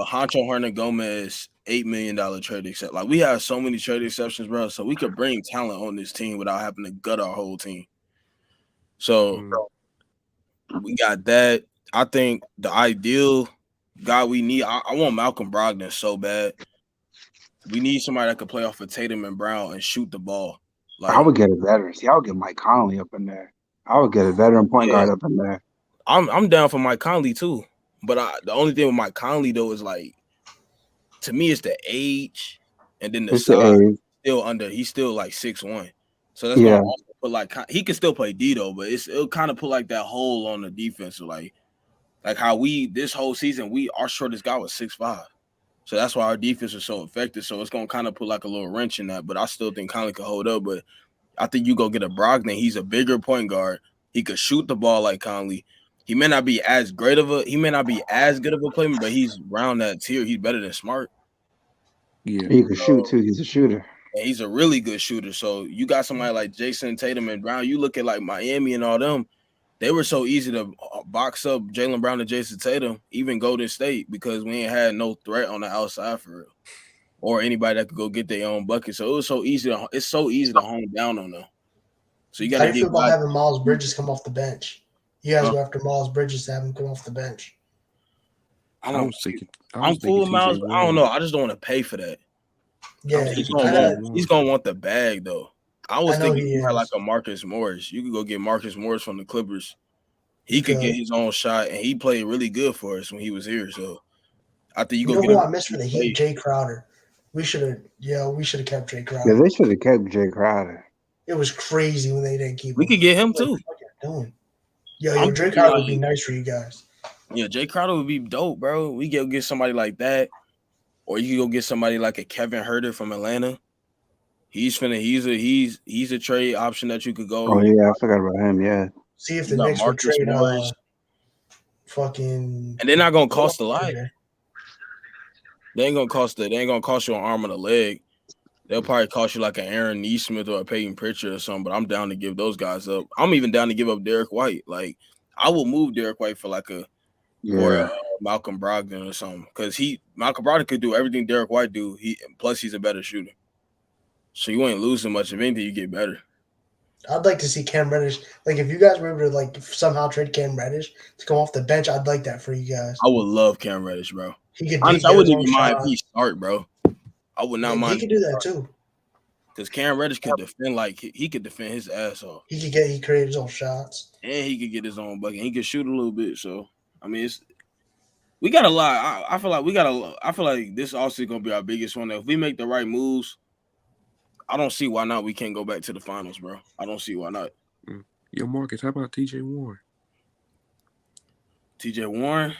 Speaker 3: Hancho Hernangomez $8 million trade exception. Like, we have so many trade exceptions, bro. So we could bring talent on this team without having to gut our whole team. So we got that. I think the ideal guy we need, I want Malcolm Brogdon so bad. We need somebody that could play off of Tatum and Brown and shoot the ball.
Speaker 6: Like, I would get a veteran. See, I would get Mike Conley up in there. I would get a veteran point guard up in there.
Speaker 3: I'm down for Mike Conley too. But the only thing with Mike Conley though is, like, to me, it's the age, and then the size. He's still like 6'1". So that's gonna also put, like, he can still play D though, but it'll kind of put like that hole on the defense. So like how this whole season, our shortest guy was 6'5". So that's why our defense is so effective. So it's gonna kind of put like a little wrench in that. But I still think Conley could hold up. But I think you go get a Brogdon. He's a bigger point guard. He could shoot the ball like Conley. He may not be as good of a player, but he's around that tier. He's better than Smart.
Speaker 6: Yeah, he can shoot too. He's a shooter.
Speaker 3: And he's a really good shooter. So you got somebody like Jason Tatum and Brown. You look at like Miami and all them. They were so easy to box up Jaylen Brown and Jason Tatum, even Golden State, because we ain't had no threat on the outside for real, or anybody that could go get their own bucket. So it's so easy to hone down on them. So you got to.
Speaker 5: How do you feel about having Miles Bridges come off the bench? You guys go after Miles Bridges to have him come off the bench.
Speaker 3: I'm cool with Miles. I don't know. I just don't want to pay for that.
Speaker 5: Yeah,
Speaker 3: he's gonna want the bag though. I was thinking you had like a Marcus Morris. You could go get Marcus Morris from the Clippers. He could get his own shot, and he played really good for us when he was here. So I think you go get him.
Speaker 5: I missed for the Heat, Jay Crowder. We should have kept Jay Crowder.
Speaker 6: Yeah, they should have kept Jay Crowder.
Speaker 5: It was crazy when they didn't keep him.
Speaker 3: We could get him too.
Speaker 5: What are you doing? Yo, Jay Crowder would be nice for you guys.
Speaker 3: Yeah, Jay Crowder would be dope, bro. We could get somebody like that. Or you can go get somebody like a Kevin Huerter from Atlanta. He's a trade option that you could go.
Speaker 6: Oh yeah, I forgot about him. Yeah.
Speaker 5: See if the Knicks would trade fucking.
Speaker 3: And they're not gonna cost a lot. They ain't gonna cost you an arm and a leg. They'll probably cost you like an Aaron Nesmith or a Peyton Pritchard or something. But I'm down to give those guys up. I'm even down to give up Derek White. Like, I will move Derek White for like or Malcolm Brogdon or something, because Malcolm Brogdon could do everything Derek White do. Plus he's a better shooter, so you ain't losing much. If anything, you get better.
Speaker 5: I'd like to see Cam Reddish. Like, if you guys were able to like somehow trade Cam Reddish to come off the bench, I'd like that for you guys.
Speaker 3: I would love Cam Reddish, bro.
Speaker 5: I
Speaker 3: wouldn't even mind if he start, bro. I would not mind.
Speaker 5: He could do that too.
Speaker 3: Because Cam Reddish could defend he could defend his ass off.
Speaker 5: He create his own shots,
Speaker 3: and he could get his own bucket. He could shoot a little bit. So I mean, we got a lot. I feel like this also gonna be our biggest one. If we make the right moves, I don't see why not. We can't go back to the finals, bro. I don't see why not.
Speaker 4: Yo, Marcus, how about TJ Warren?
Speaker 3: TJ Warren,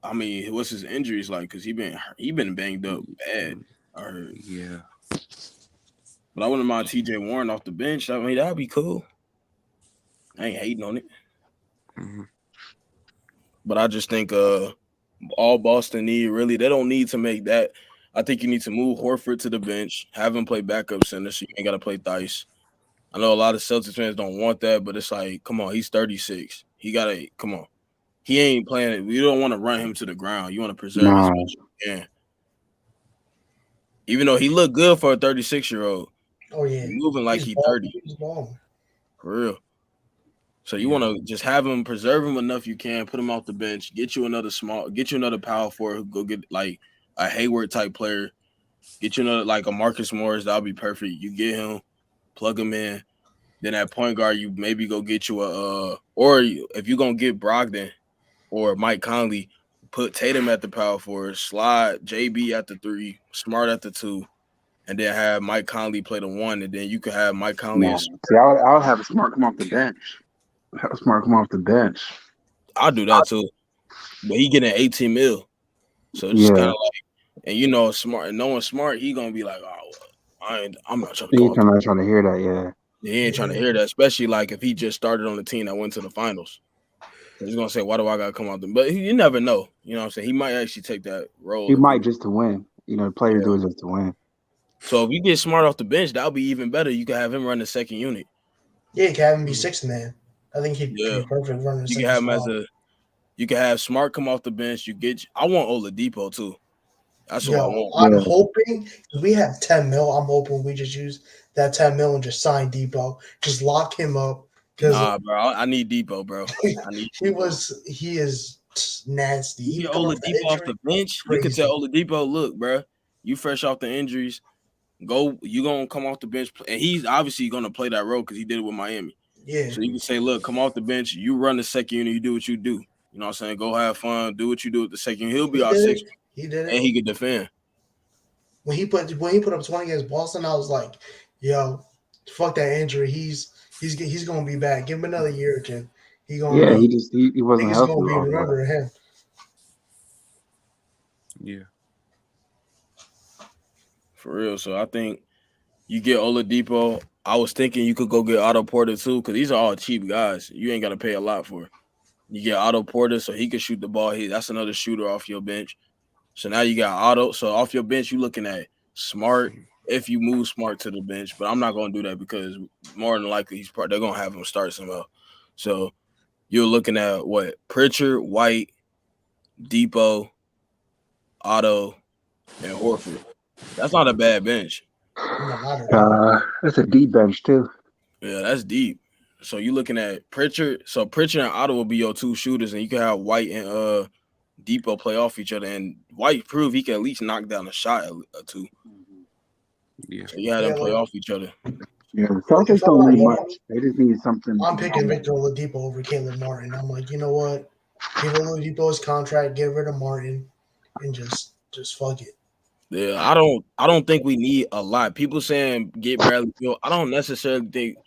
Speaker 3: I mean, what's his injuries like? Because he been banged up bad. I heard.
Speaker 4: Yeah.
Speaker 3: But I wouldn't mind TJ Warren off the bench. I mean, that'd be cool. I ain't hating on it.
Speaker 4: Mm-hmm.
Speaker 3: But I just think all Boston need, really, they don't need to make that. I think you need to move Horford to the bench, have him play backup center so you ain't got to play Theis. I know a lot of Celtics fans don't want that, but it's like, come on, he's 36. Come on. He ain't playing it. You don't want to run him to the ground. You want to preserve as much as you can. Even though he looked good for a 36-year-old.
Speaker 5: Oh, yeah.
Speaker 3: He's moving like he's 30. For real. So you want to just have him, preserve him enough you can, put him off the bench, get you another power forward, go get like a Hayward type player, get you another like a Marcus Morris, that'll be perfect. You get him, plug him in. Then at point guard, you maybe go get you or if you're gonna get Brogdon or Mike Conley, put Tatum at the power forward, slide JB at the 3, Smart at the 2, and then have Mike Conley play the 1, and then you could have Mike Conley.
Speaker 6: See, I would have Smart come off the bench. Have Smart come off the bench.
Speaker 3: I'll do that too, but he getting 18 mil, so it's kind of like, and Smart, and knowing Smart, he gonna be like, I'm not trying to.
Speaker 6: He's not trying to hear that,
Speaker 3: He ain't trying to hear that, especially like if he just started on the team that went to the finals. He's gonna say, "Why do I gotta come out?" But you never know. You know what I'm saying? He might actually take that role.
Speaker 6: He might just to win. You know, the players do it just to win.
Speaker 3: So if you get Smart off the bench, that'll be even better. You can have him run the second unit.
Speaker 5: Yeah, you can have him be sixth man. I think he'd be perfect running.
Speaker 3: You can have him as a. You can have Smart come off the bench. I want Oladipo too. That's what I want.
Speaker 5: I'm hoping we have 10 mil. I'm hoping we just use that 10 mil and just sign Depot. Just lock him up.
Speaker 3: Nah, bro. I need Depot, bro.
Speaker 5: He is nasty.
Speaker 3: You get Oladipo off the bench. Crazy. You can tell Oladipo, look, bro, you fresh off the injuries. You gonna come off the bench, and he's obviously gonna play that role because he did it with Miami.
Speaker 5: Yeah.
Speaker 3: So you can say, look, come off the bench. You run the second unit. You do what you do. You know what I'm saying? Go have fun. Do what you do with the second. He'll be our sixth.
Speaker 5: He did it,
Speaker 3: and he could defend.
Speaker 5: When he put up 20 against Boston, I was like, yo, fuck that injury. He's gonna be back. Give him another year or two. He wasn't healthy. Gonna be remembering him.
Speaker 4: Yeah.
Speaker 3: For real. So I think you get Oladipo. I was thinking you could go get Otto Porter too, because these are all cheap guys. You ain't gotta pay a lot for. You get Otto Porter so he can shoot the ball. That's another shooter off your bench. So now you got Otto. So off your bench, you're looking at Smart if you move Smart to the bench. But I'm not going to do that because more than likely they're going to have him start somehow. So you're looking at what? Pritchard, White, Depot, Otto, and Horford. That's not a bad bench.
Speaker 6: That's a deep bench too.
Speaker 3: Yeah, that's deep. So you're looking at Pritchard. So Pritchard and Otto will be your two shooters, and you can have White and Depot play off each other, and White prove he can at least knock down a shot or two.
Speaker 4: Yeah,
Speaker 3: so you had them play off each other.
Speaker 6: Yeah, the Celtics don't need much. They just need something.
Speaker 5: I'm picking Victor Oladipo over Caleb Martin. I'm like, you know what? Give Oladipo his contract, get rid of Martin, and just fuck it.
Speaker 3: Yeah, I don't think we need a lot. People saying get Bradley Beal. I don't necessarily think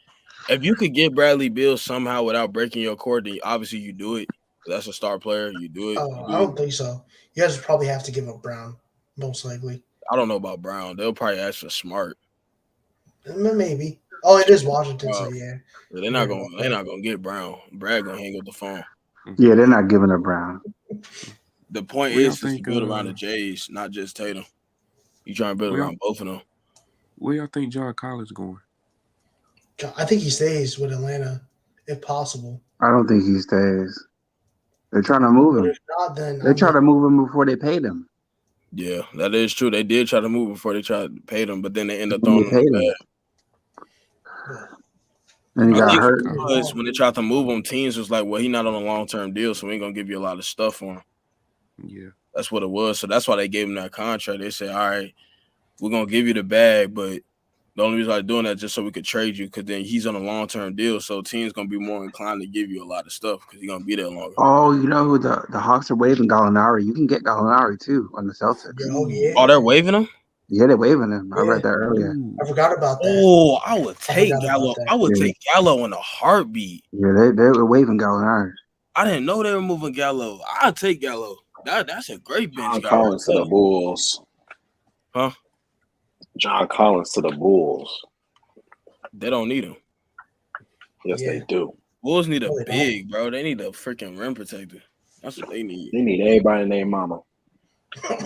Speaker 3: if you could get Bradley Beal somehow without breaking your cord, then obviously you do it. That's a star player. You do it.
Speaker 5: I don't think so. You guys would probably have to give up Brown, most likely.
Speaker 3: I don't know about Brown. They'll probably ask for Smart.
Speaker 5: Maybe. Oh, it is Washington, so yeah.
Speaker 3: They're not gonna get Brown. Brad gonna hang up the phone.
Speaker 6: Yeah, they're not giving up Brown.
Speaker 3: The point is to build around the Jays, not just Tatum. You trying to build around both of them.
Speaker 4: Where y'all think John Collins going?
Speaker 5: I think he stays with Atlanta, if possible.
Speaker 6: I don't think he stays. They're trying to move him.
Speaker 5: If not, then
Speaker 6: they try to move him before they paid him.
Speaker 3: Yeah, that is true. They did try to move before they tried to pay them, but then they ended up throwing him.
Speaker 6: And he got hurt.
Speaker 3: Because when they tried to move him, teams was like, well, he's not on a long-term deal, so we ain't going to give you a lot of stuff for him.
Speaker 4: Yeah.
Speaker 3: That's what it was. So that's why they gave him that contract. They said, all right, we're going to give you the bag, but the only reason I'm doing that is just so we could trade you because then he's on a long-term deal, so teams going to be more inclined to give you a lot of stuff because he's going to be there longer.
Speaker 6: Oh, you know who the Hawks are waiving? Gallinari. You can get Gallinari, too, on the Celtics.
Speaker 5: Oh, yeah.
Speaker 3: Oh, they're waiving him?
Speaker 6: Yeah, they're waiving him. I read that earlier.
Speaker 5: I forgot about that.
Speaker 3: Oh, I would take Gallo. I would take Gallo in a heartbeat.
Speaker 6: Yeah, they were waiving Gallinari.
Speaker 3: I didn't know they were moving Gallo. I'll take Gallo. That's a great bench.
Speaker 1: John Collins to the Bulls.
Speaker 3: Huh?
Speaker 1: John Collins to the Bulls.
Speaker 3: They don't need him.
Speaker 1: Yes, they do.
Speaker 3: Bulls need a big, bro. They need a freaking rim protector. That's what they need.
Speaker 1: They need everybody named Mama.
Speaker 5: Now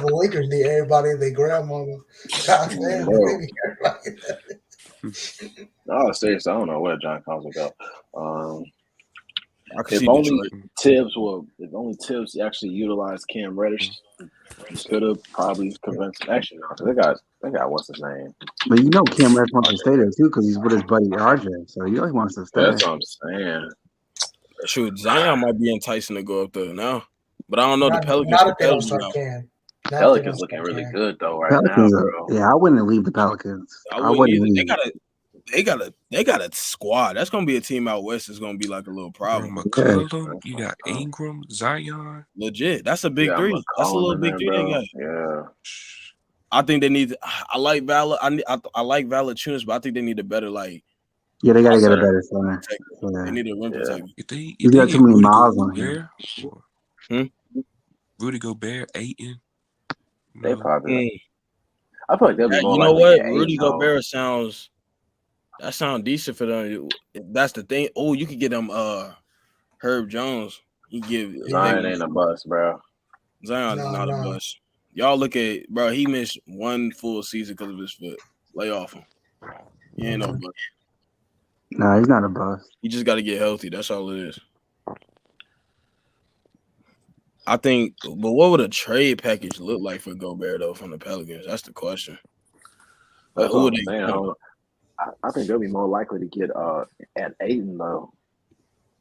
Speaker 5: the Lakers need everybody and their grandmama. God damn,
Speaker 1: no, seriously, I don't know where John Collins will go.
Speaker 3: If
Speaker 1: only Tibbs actually utilized Cam Reddish, he could have probably convinced. Actually, no, they got what's his name.
Speaker 6: But you know, Cam Reddish wants to stay there too because he's with his buddy RJ, so he always wants to stay.
Speaker 1: That's what I'm saying.
Speaker 3: Shoot, Zion might be enticing to go up there now, but I don't know. The Pelicans.
Speaker 5: Not if they don't start Cam.
Speaker 1: Pelicans looking really good though now, bro.
Speaker 6: Yeah, I wouldn't leave the Pelicans.
Speaker 3: I wouldn't leave. They got a squad. That's gonna be a team out west. Is gonna be like a little problem.
Speaker 4: McCollum, you got Ingram, Zion.
Speaker 3: Legit, that's a big three. That's a little big three they got.
Speaker 1: Yeah,
Speaker 3: I think they need. I like I like Valanciunas, but I think they need a better like.
Speaker 6: Yeah, they gotta get a better center.
Speaker 3: They need a rim protector.
Speaker 6: You got too many miles on here.
Speaker 4: Rudy Gobert, Ayton.
Speaker 1: They probably. I feel like they'll be more.
Speaker 3: You know what? Rudy Gobert sounds. That sounds decent for them. That's the thing. Oh, you could get them. Herb Jones. He give
Speaker 1: Zion ain't a bust, bro.
Speaker 3: Zion's not a bust. Y'all look at bro. He missed one full season because of his foot. Lay off him. He ain't no bust.
Speaker 6: No, he's not a bust.
Speaker 3: He just got to get healthy. That's all it is. I think, but what would a trade package look like for Gobert though from the Pelicans? That's the question.
Speaker 1: That's what I'm saying. I think they'll be more likely to get at Ayton though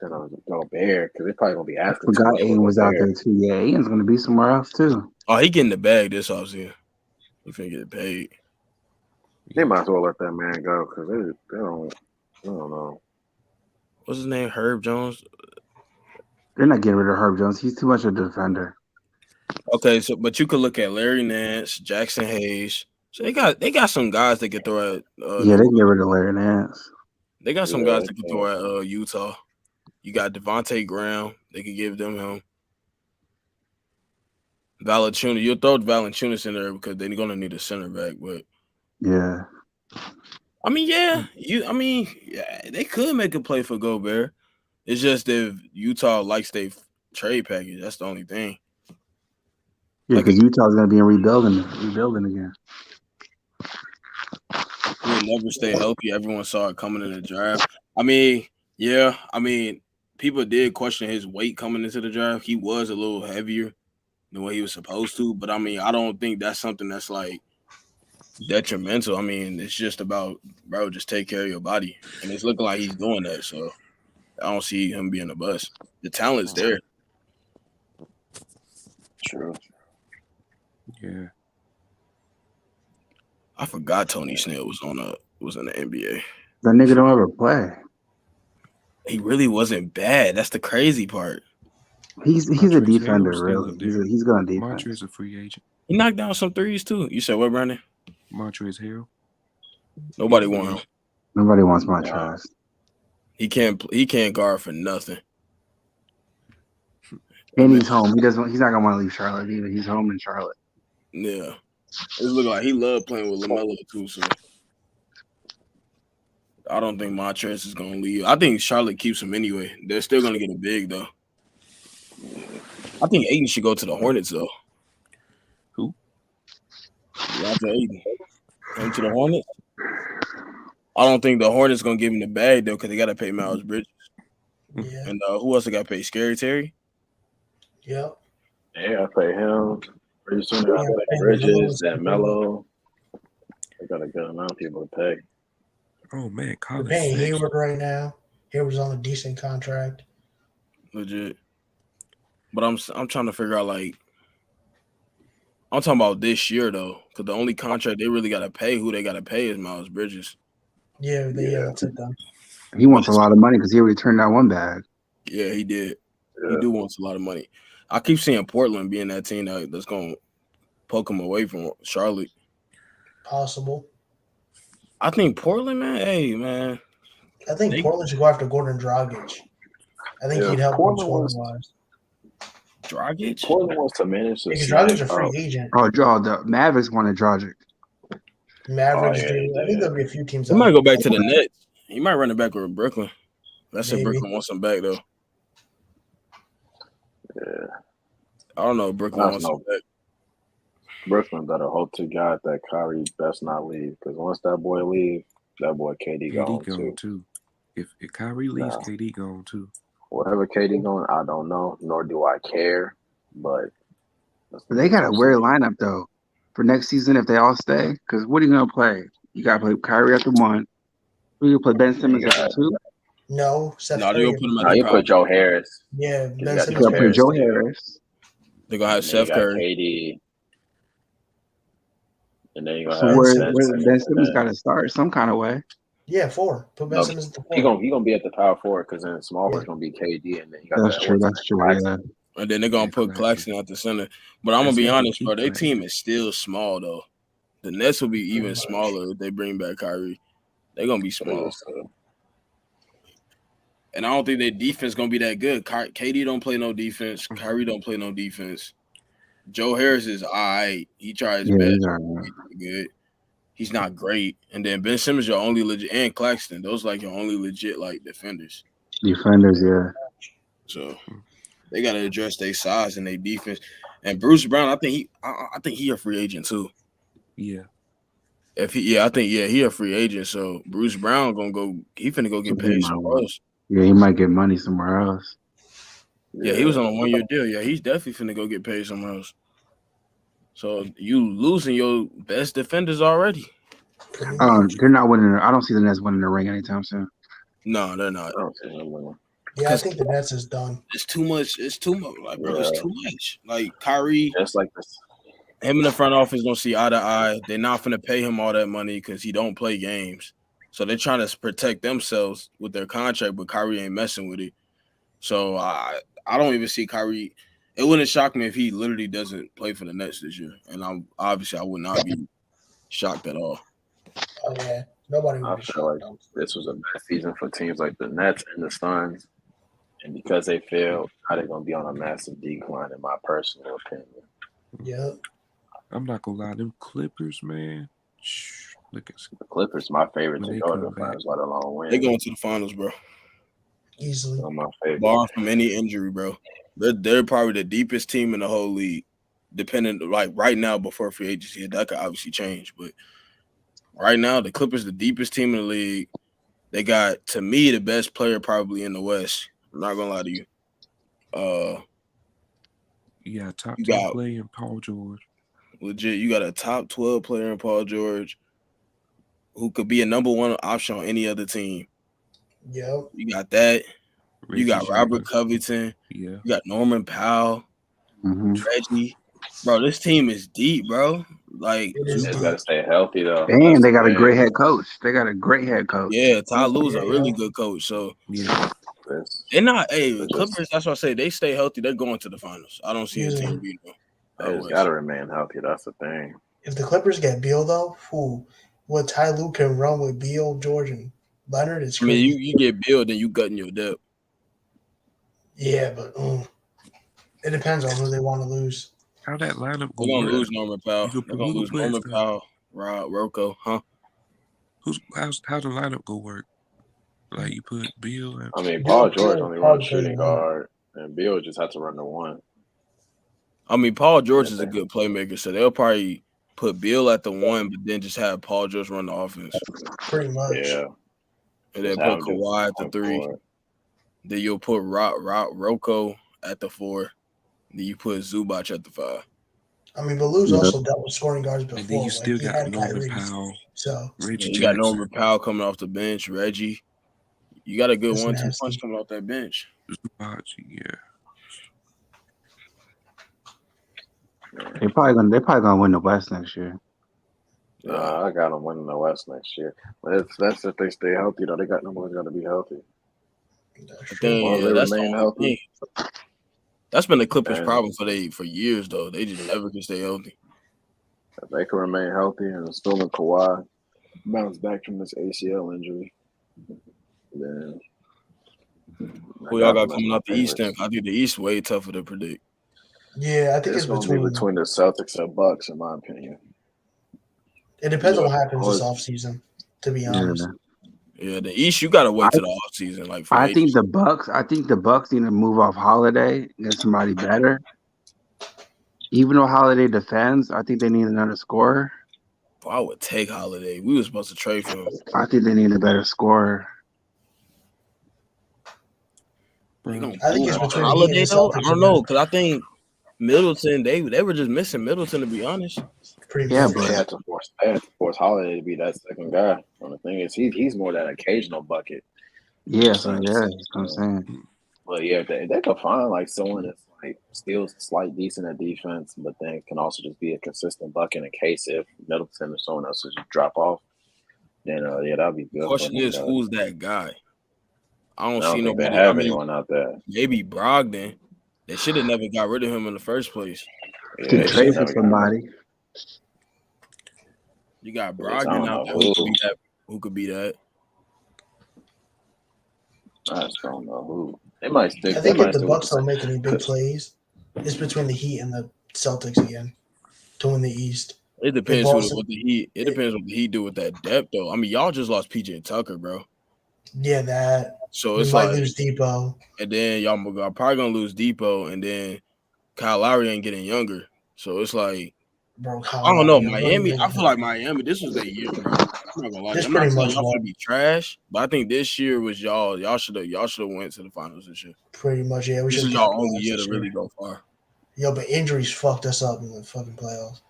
Speaker 1: than Gobert because they're probably gonna be asking.
Speaker 6: I forgot Ayton was out there too. Yeah, Ayton's gonna be somewhere else too.
Speaker 3: Oh, he getting the bag this offseason. He finna get paid.
Speaker 1: They might as well let that man go because they don't. I don't know.
Speaker 3: What's his name? Herb Jones.
Speaker 6: They're not getting rid of Herb Jones. He's too much of a defender.
Speaker 3: Okay, so but you could look at Larry Nance, Jackson Hayes. So they got some guys that can throw at.
Speaker 6: Yeah, they can get rid of Larry Nance.
Speaker 3: They got some guys that can throw at Utah. You got Devontae Graham. They could give them him. Valanciunas. You'll throw Valanciunas in there because they're gonna need a center back. But
Speaker 6: yeah,
Speaker 3: I mean, they could make a play for Gobert. It's just if Utah likes their trade package, that's the only thing.
Speaker 6: Yeah, because Utah's gonna be rebuilding again.
Speaker 3: He'll never stay healthy. Everyone saw it coming in the draft. I mean, people did question his weight coming into the draft. He was a little heavier than what he was supposed to, but I mean, I don't think that's something that's like detrimental. I mean, it's just about, bro, just take care of your body, and it's looking like he's doing that. So I don't see him being a bust. The talent's there.
Speaker 1: True.
Speaker 4: Yeah.
Speaker 3: I forgot Tony Snell was in the NBA.
Speaker 6: That nigga don't ever play.
Speaker 3: He really wasn't bad. That's the crazy part.
Speaker 6: He's a defender, really. He's going to defense.
Speaker 4: Montrezl a free agent.
Speaker 3: He knocked down some threes too. You said what, Brandon?
Speaker 4: Montrezl Harrell.
Speaker 3: Nobody wants him.
Speaker 6: Nobody wants Montrezl.
Speaker 3: He can't guard for nothing.
Speaker 6: And he's home. He's not gonna want to leave Charlotte either. He's home in Charlotte.
Speaker 3: Yeah. It look like he loved playing with LaMelo too, so I don't think Montrezl is gonna leave. I think Charlotte keeps him anyway. They're still gonna get a big though. I think Ayton should go to the Hornets though.
Speaker 4: Who?
Speaker 3: Roger Ayton. Going to the Hornets. I don't think the Hornets gonna give him the bag though because they gotta pay Miles Bridges.
Speaker 5: Yeah.
Speaker 3: And who else they got to pay? Scary Terry.
Speaker 5: Yep.
Speaker 1: Yeah, I pay him. Pretty soon I pay Bridges and Melo. They got a good amount of people to pay.
Speaker 4: Oh man,
Speaker 5: We're
Speaker 4: college.
Speaker 5: paying Hayward right now. Hayward's on a decent contract.
Speaker 3: Legit. But I'm trying to figure out like I'm talking about this year though, because the only contract they really got to pay, who they got to pay, is Miles Bridges.
Speaker 5: Yeah, that's it done.
Speaker 6: He wants a lot of money because he already turned down one bag.
Speaker 3: Yeah, he did.
Speaker 1: Yeah.
Speaker 3: He do wants a lot of money. I keep seeing Portland being that team that's going to poke him away from Charlotte.
Speaker 5: Possible.
Speaker 3: I think Portland, man. Hey, man.
Speaker 5: I think Portland should go after Gordon Dragic. I think he'd help them scoring-wise.
Speaker 3: Dragic?
Speaker 1: Portland wants to manage the
Speaker 5: Dragic's a free agent.
Speaker 6: The Mavericks wanted Dragic.
Speaker 5: Mavericks do. I think there'll be a few teams.
Speaker 3: He might go back to the Nets. He might run it back with Brooklyn. That's if
Speaker 5: Maybe.
Speaker 3: Brooklyn wants him back, though.
Speaker 1: Yeah.
Speaker 3: I don't know if Brooklyn wants him back.
Speaker 1: Brooklyn better hope to God that Kyrie best not leave, because once that boy leave, that boy KD gone too.
Speaker 4: If Kyrie leaves, KD gone too.
Speaker 1: Wherever KD going, I don't know, nor do I care. But
Speaker 6: they got a weird lineup though for next season if they all stay. Because what are you gonna play? You gotta play Kyrie at the 1. Who you play? Ben Simmons at the 2?
Speaker 5: No, Seth
Speaker 3: No, you put him at
Speaker 1: you put Joe Harris.
Speaker 5: Yeah, Ben
Speaker 6: You gotta put Joe Harris.
Speaker 3: They're gonna have Seth Curry.
Speaker 1: KD. And then you gonna
Speaker 6: So
Speaker 1: have
Speaker 6: where Ben Simmons got to start some kind of way.
Speaker 5: Yeah, 4. Put Ben Simmons at the 4.
Speaker 1: He gonna be at the power forward because then small is gonna be KD, and then you got
Speaker 6: That's true. Yeah.
Speaker 3: And then they're gonna put Claxton at the center. But I'm gonna be honest, bro. Their team is still small though. The Nets will be even smaller if they bring back Kyrie. They're gonna be small. And I don't think their defense gonna be that good. KD don't play no defense. Kyrie don't play no defense. Joe Harris is all right. He tries his best. He's good. He's not great. And then Ben Simmons, your only legit, and Claxton. Those like your only legit like defenders.
Speaker 6: Defenders, yeah.
Speaker 3: So they got to address their size and their defense. And Bruce Brown, I think he a free agent too.
Speaker 4: Yeah.
Speaker 3: He a free agent. So Bruce Brown he finna go get paid somewhere else.
Speaker 6: Yeah, he might get money somewhere else.
Speaker 3: Yeah, he was on a 1-year deal. Yeah, he's definitely finna go get paid somewhere else. So you losing your best defenders already.
Speaker 6: They're not winning. I don't see the Nets winning the ring anytime soon.
Speaker 3: No, they're not.
Speaker 5: Yeah, I think the Nets is done.
Speaker 3: It's too much. It's too much. Like, bro, it's too much. Like Kyrie,
Speaker 1: just like this.
Speaker 3: Him and the front office don't see eye to eye. They're not finna pay him all that money because he don't play games. So they're trying to protect themselves with their contract, but Kyrie ain't messing with it. So I don't even see Kyrie. It wouldn't shock me if he literally doesn't play for the Nets this year. And I would not be shocked at all.
Speaker 5: Oh yeah, nobody would
Speaker 1: I
Speaker 5: be
Speaker 1: feel like
Speaker 5: shocked.
Speaker 1: this was a bad season for teams like the Nets and the Suns. And because they failed, now they're going to be on a massive decline, in my personal opinion.
Speaker 5: Yeah.
Speaker 4: I'm not going to lie. Them Clippers, man. Look at
Speaker 1: the Clippers, my favorite
Speaker 4: when
Speaker 1: to
Speaker 4: they
Speaker 1: go to
Speaker 4: come
Speaker 1: the finals by the long win.
Speaker 3: They going to the finals, bro.
Speaker 5: Easily.
Speaker 1: They're my favorite.
Speaker 3: Bar from any injury, bro. They're probably the deepest team in the whole league. Depending, like right now, before free agency, that could obviously change. But right now, the Clippers the deepest team in the league. They got, to me, the best player probably in the West. I'm not gonna lie to you.
Speaker 4: Yeah, top 10 player in Paul George.
Speaker 3: Legit, you got a top 12 player in Paul George who could be a number one option on any other team.
Speaker 5: Yep.
Speaker 3: You got that.
Speaker 4: Reggie
Speaker 3: you got Robert Covington.
Speaker 4: Yeah.
Speaker 3: You got Norman Powell. Reggie. Bro, this team is deep, bro. Like,
Speaker 1: they got to stay healthy, though.
Speaker 6: And they got a great head coach. Yeah,
Speaker 3: Ty Lue's a really good coach. So,
Speaker 4: yeah.
Speaker 3: They're not, the Clippers, that's what I say. They stay healthy. They're going to the finals. I don't see a team beating them.
Speaker 1: They just got to remain healthy. That's the thing.
Speaker 5: If the Clippers get Beal, though, what Ty Lue can run with Beal, George, and Leonard is crazy.
Speaker 3: I mean, you get Beal, then you gutting your depth.
Speaker 5: Yeah, but it depends on who they want to lose.
Speaker 4: How that lineup
Speaker 3: They're going to lose Norman Powell. They're going to lose Norman Powell, Rocco, huh?
Speaker 4: How's the lineup go work? Like you put Beal and...
Speaker 1: I mean, Paul George only runs shooting guard, and Beal just had to run the one.
Speaker 3: I mean, Paul George is a good playmaker, so they'll probably put Beal at the one, but then just have Paul George run the offense.
Speaker 5: Pretty much.
Speaker 1: Yeah.
Speaker 3: And then put Kawhi at the 3. Then you'll put Rocco at the 4. Then you put Zubac at the 5.
Speaker 5: I mean, but Lou's also dealt with scoring guards before.
Speaker 4: And then you still got Norman Powell.
Speaker 5: So
Speaker 4: Reggie
Speaker 3: you got Norman Powell coming off the bench, Reggie. You got a good 1-2 punch coming off that bench.
Speaker 4: Zubac, yeah.
Speaker 6: They're probably gonna win the West next year.
Speaker 1: I got them winning the West next year. But that's if they stay healthy, though. They got number got to be healthy.
Speaker 3: That's remain healthy. That's been the Clippers' problem for years, though. They just never can stay healthy.
Speaker 1: If they can remain healthy and still in Kawhi bounce back from this ACL injury, then
Speaker 3: who y'all got coming out the East? Then I think the East way tougher to predict.
Speaker 5: Yeah, I think it's
Speaker 1: going to be between the Celtics and Bucks, in my opinion.
Speaker 5: It depends on what happens this offseason, to be honest.
Speaker 3: Yeah, the East, you gotta wait to the offseason. Like
Speaker 6: I think the Bucks need to move off Holiday, get somebody better. Even though Holiday defends, I think they need another scorer.
Speaker 3: I would take Holiday. We were supposed to trade for him.
Speaker 6: I think they need a better scorer.
Speaker 5: I think it's between
Speaker 3: Holiday though. I don't know, because I think Middleton, they were just missing Middleton, to be honest.
Speaker 5: But
Speaker 1: they had to force Holiday to be that second guy. And the thing is, he's more that occasional bucket.
Speaker 6: Yeah, that's what I'm saying.
Speaker 1: But yeah, they could find like someone that's like still slight decent at defense, but then can also just be a consistent bucket in case if Middleton or someone else just drop off. Then that'd be good.
Speaker 3: The question is, who's that guy? I don't see
Speaker 1: nobody. They have anyone out there.
Speaker 3: Maybe Brogdon. They should have never got rid of him in the first place.
Speaker 6: Yeah, they trade for somebody.
Speaker 3: You got Brogdon out there who could be that.
Speaker 1: I just don't know who. They might stick.
Speaker 5: I think if the Bucks don't make any big plays, it's between the Heat and the Celtics again to win the East.
Speaker 3: It depends what the Heat. It depends what the Heat do with that depth, though. I mean, y'all just lost PJ Tucker, bro.
Speaker 5: Yeah, that.
Speaker 3: So
Speaker 5: We
Speaker 3: it's
Speaker 5: might
Speaker 3: like,
Speaker 5: lose Depot.
Speaker 3: and then y'all are probably gonna lose Depot, and then Kyle Lowry ain't getting younger. So it's like,
Speaker 5: Bro,
Speaker 3: I don't know.
Speaker 5: Colorado,
Speaker 3: Miami, I feel like Miami, this was their year, bro. I'm not gonna lie.
Speaker 5: This
Speaker 3: I'm not
Speaker 5: pretty
Speaker 3: saying
Speaker 5: much
Speaker 3: y'all
Speaker 5: was.
Speaker 3: should be trash, but I think this year was y'all should have went to the finals this year.
Speaker 5: Pretty much, yeah. We
Speaker 3: This
Speaker 5: should
Speaker 3: is y'all only year to really go far.
Speaker 5: Yo, but injuries fucked us up in the fucking playoffs.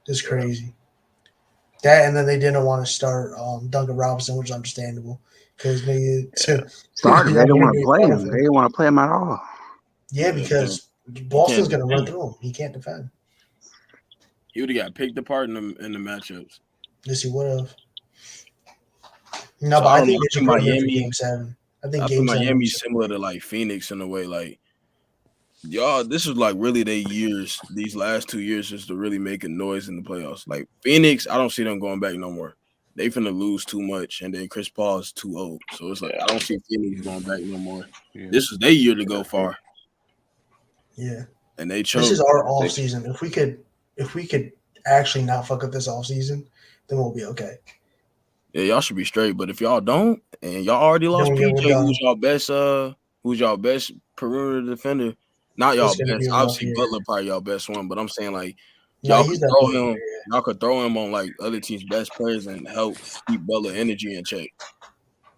Speaker 5: It's crazy. That, and then they didn't want to start Duncan Robinson, which is understandable because they
Speaker 6: started. They didn't want to play him. They didn't want to play him at all.
Speaker 5: Yeah, because Boston's gonna run through him. He can't defend.
Speaker 3: He would have got picked apart in the matchups.
Speaker 5: Yes, he would have. No, but I think they should put him in for Game 7. I think
Speaker 3: Miami's similar to like Phoenix in a way. Like, y'all, this is like really their years. These last 2 years just to really make a noise in the playoffs. Like Phoenix, I don't see them going back no more. They finna lose too much, and then Chris Paul is too old. So it's like I don't see Phoenix going back no more. Yeah. This is their year to go far.
Speaker 5: Yeah,
Speaker 3: and they chose.
Speaker 5: This is our off season. If we could actually not fuck up this off season, then we'll be okay.
Speaker 3: Yeah, y'all should be straight. But if y'all don't, and y'all already lost PJ, who's y'all best perimeter defender? Not y'all best. Obviously, Butler probably y'all best one. But I'm saying like y'all could throw him on like other teams' best players and help keep Butler energy in check.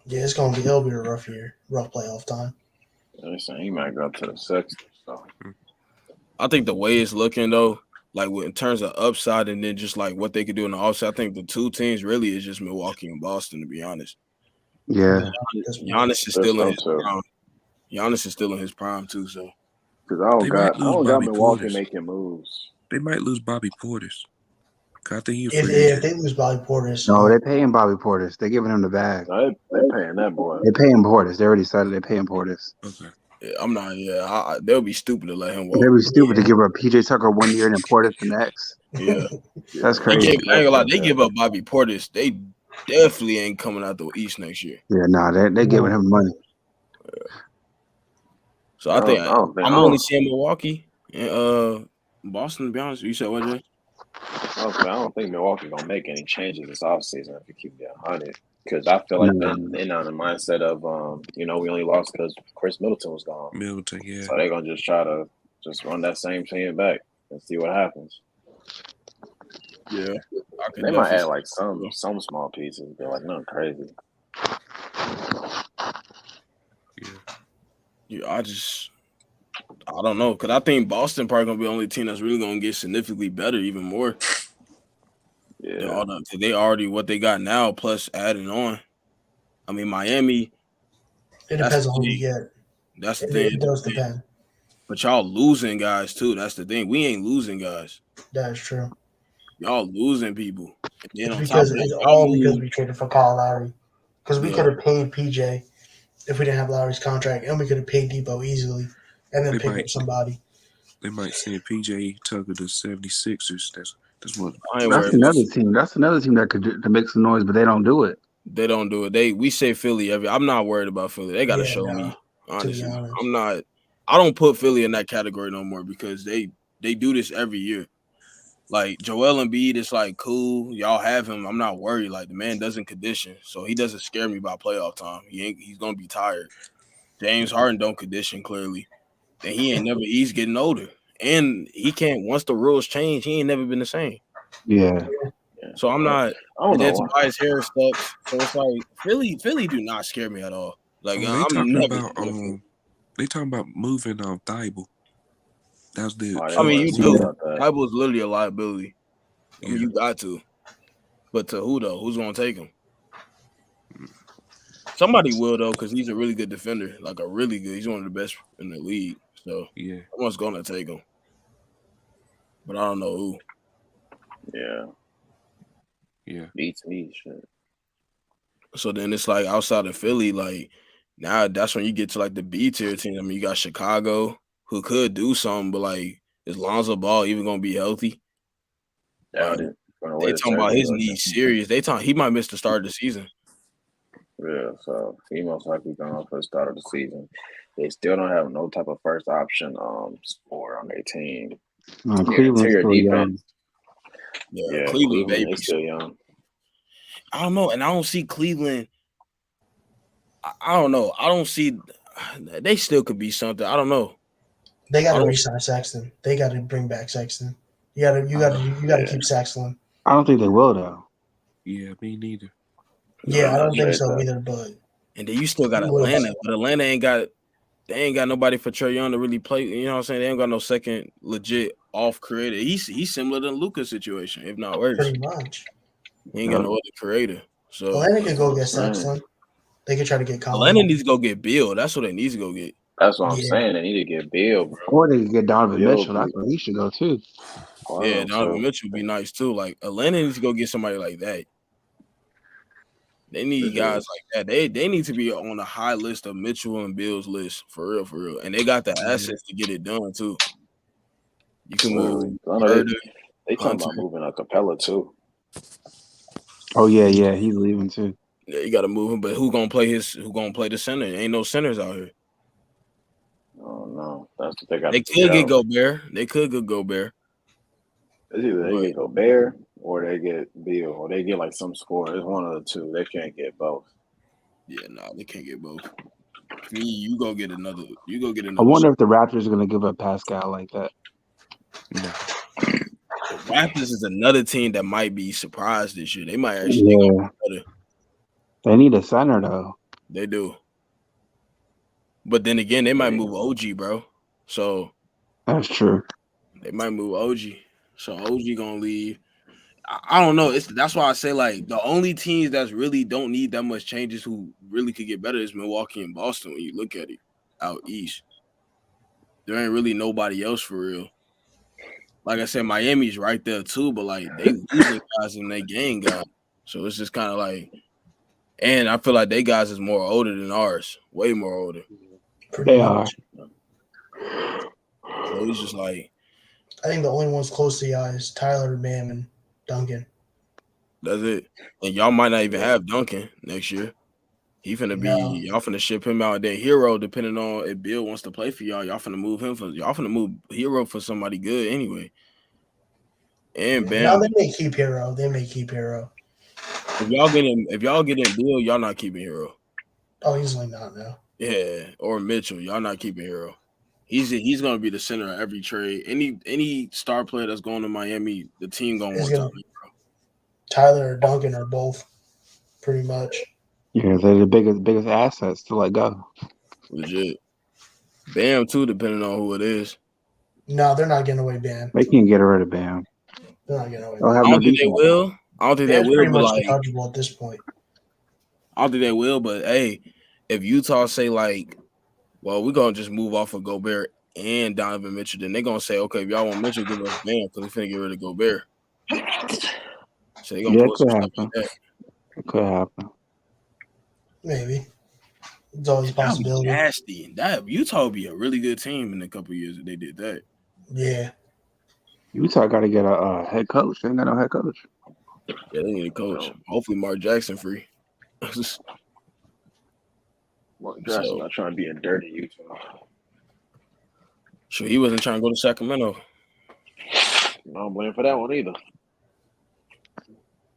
Speaker 5: Yeah, it'll be a rough year, rough playoff time.
Speaker 1: They're saying he might go up to the Sixers. So
Speaker 3: I think the way it's looking though, like in terms of upside and then just like what they could do in the offseason, I think the two teams really is just Milwaukee and Boston, to be honest.
Speaker 6: Yeah.
Speaker 3: Giannis is still in his prime. Giannis is still in his prime too, so.
Speaker 1: Because I don't got Milwaukee making moves.
Speaker 4: They might lose Bobby Portis. I think
Speaker 5: if they lose Bobby Portis.
Speaker 6: No, they're paying Bobby Portis. They're giving him the bag.
Speaker 1: No, they're paying that boy.
Speaker 6: They're paying Portis. They already started. They're paying Portis.
Speaker 3: Okay. Yeah, I'm not. Yeah, they'll be stupid to let him walk.
Speaker 6: They'll be stupid to give up PJ Tucker 1 year and then Portis the next.
Speaker 3: Yeah,
Speaker 6: that's crazy.
Speaker 3: I ain't gonna lie. They give up Bobby Portis. They definitely ain't coming out the East next year.
Speaker 6: Yeah, they're giving him money.
Speaker 3: Yeah. So I think I'm only seeing Milwaukee and Boston. To be honest, you said what, Jay?
Speaker 1: I don't think Milwaukee gonna make any changes this offseason if you keep it 100. Because I feel like they're on the mindset of we only lost because Chris Middleton was gone.
Speaker 4: Yeah.
Speaker 1: So they're gonna just try to just run that same team back and see what happens.
Speaker 3: Yeah,
Speaker 1: they might add like some small pieces, but like nothing crazy.
Speaker 3: Yeah, I don't know, because I think Boston probably gonna be the only team that's really gonna get significantly better, even more.
Speaker 1: Yeah,
Speaker 3: they already what they got now, plus adding on. I mean, Miami.
Speaker 5: It depends on who you get.
Speaker 3: That's the thing.
Speaker 5: It does depend.
Speaker 3: But y'all losing guys too. That's the thing. We ain't losing guys.
Speaker 5: That is true.
Speaker 3: Y'all losing people.
Speaker 5: It's because we traded for Kyle Lowry. Because we could have paid PJ if we didn't have Lowry's contract, and we could have paid Depot easily, and then pick up somebody.
Speaker 4: They might send PJ Tucker to 76ers. That's
Speaker 6: another team. That's another team that could make some noise, but they don't do it.
Speaker 3: They don't do it. We say Philly I'm not worried about Philly. They got to show me. Honestly, I'm not. I don't put Philly in that category no more because they do this every year. Like Joel Embiid is like cool. Y'all have him. I'm not worried. Like the man doesn't condition, so he doesn't scare me by playoff time. He's gonna be tired. James Harden don't condition clearly, and he's getting older. And he can't. Once the rules change, he ain't never been the same.
Speaker 6: Yeah.
Speaker 3: So I'm not. That's why his hair sucks. So it's like Philly do not scare me at all. Like
Speaker 4: they talking about moving Thibault. That's the.
Speaker 3: I mean, you do. Thibault's literally a liability. I mean, you got to. But to who though? Who's gonna take him? Somebody will though, because he's a really good defender. Like a really good. He's one of the best in the league. So
Speaker 4: yeah,
Speaker 3: someone's gonna take him. But I don't know who.
Speaker 4: Yeah.
Speaker 1: Beats me, shit.
Speaker 3: So then it's like outside of Philly, like now that's when you get to like the B tier team. I mean, you got Chicago who could do something, but like is Lonzo Ball even gonna be healthy?
Speaker 1: Doubt
Speaker 3: it. They talking about his knee serious. They talking he might miss the start of the season.
Speaker 1: Yeah, so he most likely gone for the start of the season. They still don't have no type of first option scorer on their team.
Speaker 6: Cleveland's still young.
Speaker 3: Yeah, Cleveland
Speaker 1: is still young.
Speaker 3: I don't know, and I don't see Cleveland. I don't know. I don't see. They still could be something. I don't know.
Speaker 5: They got to re-sign Sexton. They got to bring back Sexton. You got to keep Sexton.
Speaker 6: I don't think they will though.
Speaker 4: Yeah, me neither.
Speaker 5: Yeah, I don't think so either. But
Speaker 3: and then you still got Atlanta, but Atlanta ain't got nobody for Trae Young to really play. You know what I'm saying? They ain't got no second legit off creator. He's similar to Luka's situation, if not worse.
Speaker 5: Pretty much.
Speaker 3: He ain't got no other creator. So
Speaker 5: Atlanta can go get Sexton. They can try to get Colin.
Speaker 3: Atlanta needs to go get Bill. That's what they need to go get.
Speaker 1: That's what I'm saying. They need to get Bill, bro.
Speaker 6: Or they can get Donovan Mitchell. That's where he should go too.
Speaker 3: Yeah, Donovan Mitchell would be nice too. Like Atlanta needs to go get somebody like that. They need guys like that. They need to be on a high list of Mitchell and Bill's list for real. And they got the assets to get it done too. You can move.
Speaker 1: They talking about moving a Capella too.
Speaker 6: Oh yeah, he's leaving too.
Speaker 3: Yeah, you got to move him. But who gonna play the center? Ain't no centers out here.
Speaker 1: Oh no, that's what they got.
Speaker 3: They could get Gobert. They could get Gobert.
Speaker 1: It's either they get Gobert or they get Bill or they get like some score. It's one of the two. They can't get both.
Speaker 3: Yeah, no, they can't get both. You go get another.
Speaker 6: I wonder if the Raptors are gonna give up Pascal like that.
Speaker 3: No. The Raptors is another team that might be surprised this year. They might actually go better.
Speaker 6: They need a center though.
Speaker 3: They do. But then again, they might move OG, bro. So
Speaker 6: that's true.
Speaker 3: They might move OG. So OG gonna leave. I don't know. That's why I say like the only teams that's really don't need that much changes who really could get better is Milwaukee and Boston when you look at it out east. There ain't really nobody else for real. Like I said, Miami's right there too, but like they losing guys in their game guy. So it's just kind of like, and I feel like they guys is more older than ours, way more older.
Speaker 6: They are.
Speaker 3: So it's just like,
Speaker 5: I think the only ones close to the eye is Tyler, Bam, and Duncan.
Speaker 3: That's it. And y'all might not even have Duncan next year. He finna be y'all finna ship him out there Hero, depending on if Bill wants to play for y'all. Y'all finna move Hero for somebody good anyway. And Bam.
Speaker 5: Now they may keep Hero.
Speaker 3: If y'all get in Bill, y'all not keeping Hero.
Speaker 5: Oh, he's like not now.
Speaker 3: Yeah, or Mitchell, y'all not keeping Hero. He's gonna be the center of every trade. Any star player that's going to Miami, the team gonna want Tyler.
Speaker 5: Tyler or Duncan or both, pretty much.
Speaker 6: Yeah, they're the biggest assets to let go.
Speaker 3: Legit. Bam too, depending on who it is.
Speaker 5: No, they're not getting away Bam.
Speaker 6: They can't get rid of Bam.
Speaker 5: They're not getting away.
Speaker 3: I don't think they will. I don't think they will.
Speaker 5: Pretty much
Speaker 3: like,
Speaker 5: untouchable at this point.
Speaker 3: I don't think they will. But hey, if Utah say like, well, we're gonna just move off of Gobert and Donovan Mitchell, then they're gonna say, okay, if y'all want Mitchell, give us Bam because we're finna get rid of Gobert. So they're gonna
Speaker 6: it could happen. Like that. It could happen.
Speaker 5: Maybe. It's always a possibility.
Speaker 3: Nasty. That Utah would be a really good team in a couple of years if they did that.
Speaker 5: Yeah.
Speaker 6: Utah got to get a head coach. They ain't got no head coach.
Speaker 3: Yeah, they need a coach. Hopefully, Mark Jackson free.
Speaker 1: Mark Jackson not trying to be a dirty Utah.
Speaker 3: Sure, he wasn't trying to go to Sacramento.
Speaker 1: I don't blame for that one either.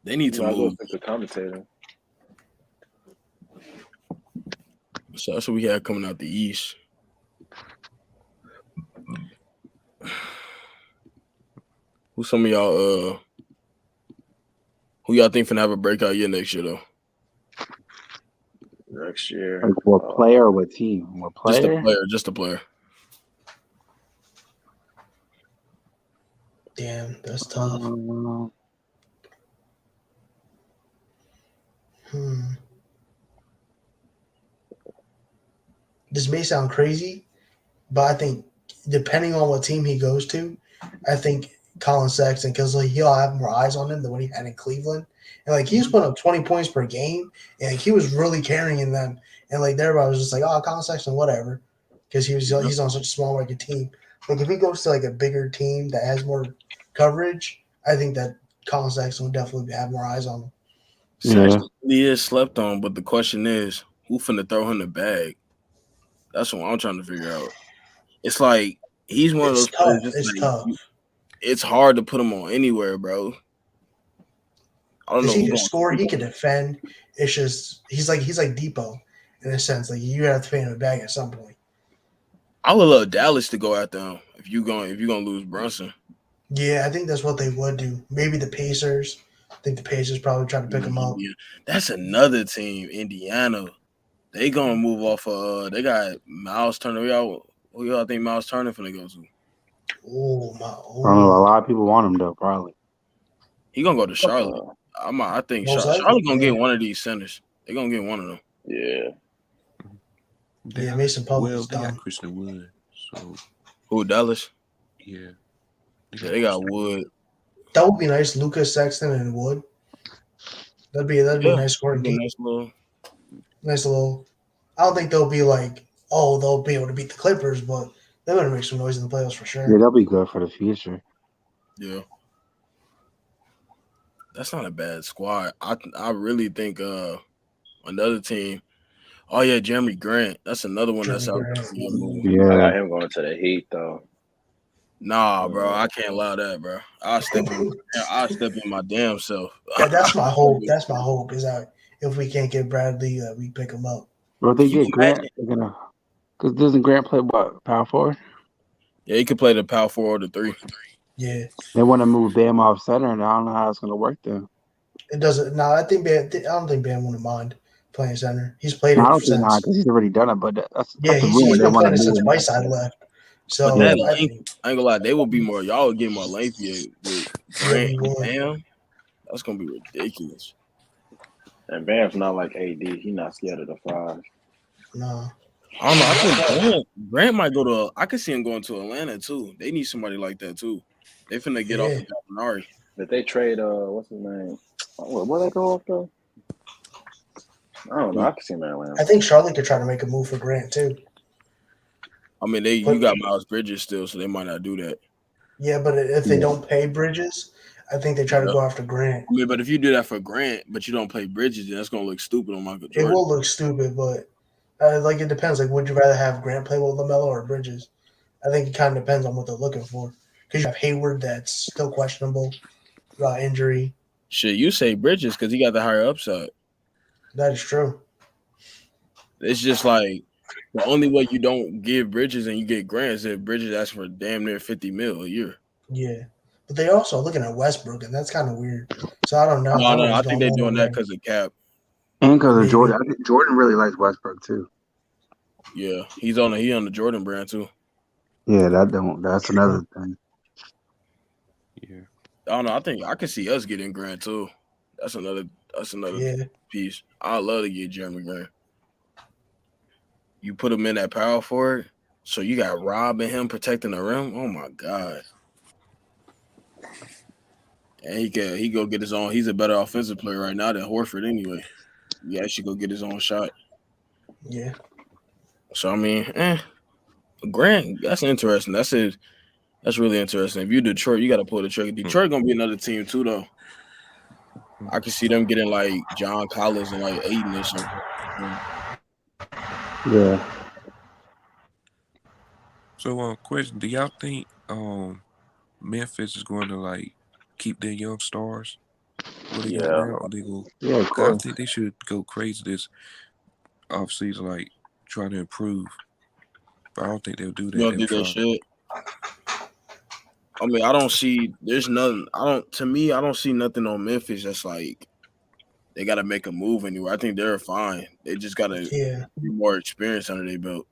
Speaker 3: They need to move.
Speaker 1: The commentator.
Speaker 3: So that's what we had coming out the East. Who some of y'all who y'all think finna have a breakout year next year though?
Speaker 1: Next year.
Speaker 6: Like what player or what team? What player?
Speaker 3: Just a player.
Speaker 5: Damn, that's tough. This may sound crazy, but I think depending on what team he goes to, I think Colin Sexton, because like he'll have more eyes on him than what he had in Cleveland, and like he was putting up 20 points per game, and like he was really carrying them, and like everybody was just like, oh, Colin Sexton, whatever, because he's on such a small market team. Like if he goes to like a bigger team that has more coverage, I think that Colin Sexton will definitely have more eyes on him.
Speaker 3: Sexton really is slept on, but the question is, who finna throw him the bag? That's what I'm trying to figure out. It's like he's one of those players.
Speaker 5: It's tough.
Speaker 3: It's hard to put him on anywhere, bro. I don't know.
Speaker 5: He can score. He can defend. It's just he's like Depot, and in a sense. Like you have to pay him a bag at some point.
Speaker 3: I would love Dallas to go after him if you're gonna lose Brunson.
Speaker 5: Yeah, I think that's what they would do. Maybe the Pacers. I think the Pacers probably try to pick him up.
Speaker 3: Yeah. That's another team, Indiana. They gonna move off of they got Miles Turner. Who y'all think Miles Turner finna go to?
Speaker 6: I don't know. A lot of people want him though, probably.
Speaker 3: He gonna go to Charlotte. I think Charlotte gonna get one of these centers. They gonna get one of them.
Speaker 1: Yeah.
Speaker 5: Yeah, Mason Plumlee.
Speaker 4: Well, they got Christian Wood. So
Speaker 3: who, Dallas?
Speaker 4: Yeah.
Speaker 3: They got Wood.
Speaker 5: That would be nice. Lucas, Sexton, and Wood. That'd be a nice scoring team. Nice little. I don't think they'll be like, oh, they'll be able to beat the Clippers, but they're gonna make some noise in the playoffs for sure.
Speaker 6: Yeah, they'll be good for the future.
Speaker 3: Yeah. That's not a bad squad. I really think another team. Oh yeah, Jeremy Grant. That's another one that's out.
Speaker 6: Yeah,
Speaker 1: I got him going to the Heat though.
Speaker 3: Nah, bro, I can't allow that, bro. I'll step in my damn self.
Speaker 5: Yeah, that's my hope. That's my hope is that if we can't get Bradley, we pick him up.
Speaker 6: Well, if they get Grant, they're gonna. Because doesn't Grant play what, power forward?
Speaker 3: Yeah, he could play the power forward or the 3.
Speaker 5: Yeah.
Speaker 6: They want to move Bam off center, and I don't know how it's gonna work then.
Speaker 5: It doesn't. No, I don't think Bam wouldn't mind playing center. He's played it
Speaker 6: I don't
Speaker 5: since.
Speaker 6: think not because he's already done it. But that's
Speaker 5: Yeah, he's been playing it since Whiteside left. So
Speaker 3: I ain't gonna lie, they will be more. Y'all would get more lengthy with Grant and Bam. That's gonna be ridiculous.
Speaker 1: And Bam's not like AD. He's not scared of the 5.
Speaker 5: No.
Speaker 3: I don't know. I think Grant might go to. I could see him going to Atlanta too. They need somebody like that too. They finna get off of Gallinari.
Speaker 1: But they trade. What's his name? Where they go off though? I don't know. I can see him in Atlanta.
Speaker 5: I think Charlotte could try to make a move for Grant too.
Speaker 3: I mean, you got Miles Bridges still, so they might not do that.
Speaker 5: Yeah, but if they don't pay Bridges, I think they try to go after Grant.
Speaker 3: I mean, but if you do that for Grant, but you don't play Bridges, then that's gonna look stupid on Michael Jordan.
Speaker 5: It will look stupid, but it depends. Like, would you rather have Grant play with LaMelo or Bridges? I think it kind of depends on what they're looking for. Because you have Hayward that's still questionable about injury.
Speaker 3: Shit, you say Bridges because he got the higher upside.
Speaker 5: That is true.
Speaker 3: It's just like the only way you don't give Bridges and you get Grant is if Bridges asks for damn near $50 million a year.
Speaker 5: Yeah. But they also are looking at Westbrook, and that's kind of weird. So I don't know.
Speaker 3: No, I think they're doing that because of cap.
Speaker 6: And because of Jordan. I think Jordan really likes Westbrook too.
Speaker 3: Yeah, he on the Jordan brand too.
Speaker 6: Yeah, that's another thing.
Speaker 3: Yeah. I don't know. I think I can see us getting Grant too. That's another piece. I'd love to get Jeremy Grant. You put him in that power forward, so you got Rob and him protecting the rim. Oh my God. And he go get his own. He's a better offensive player right now than Horford anyway. He actually go get his own shot.
Speaker 5: Yeah.
Speaker 3: So I mean, Grant, that's interesting. That's really interesting. If you're Detroit, you got to pull the trigger. Detroit gonna be another team too, though. I can see them getting like John Collins and like Aiden or something.
Speaker 6: Yeah.
Speaker 4: So, question: do y'all think Memphis is going to like keep their young stars?
Speaker 1: Yeah.
Speaker 4: Of course. I think they should go crazy this offseason, like trying to improve. But I don't think they'll do that.
Speaker 3: They'll do that shit. I mean, I don't see. There's nothing. I don't see nothing on Memphis that's like they got to make a move anywhere. I think they're fine. They just got to be more experience under their belt.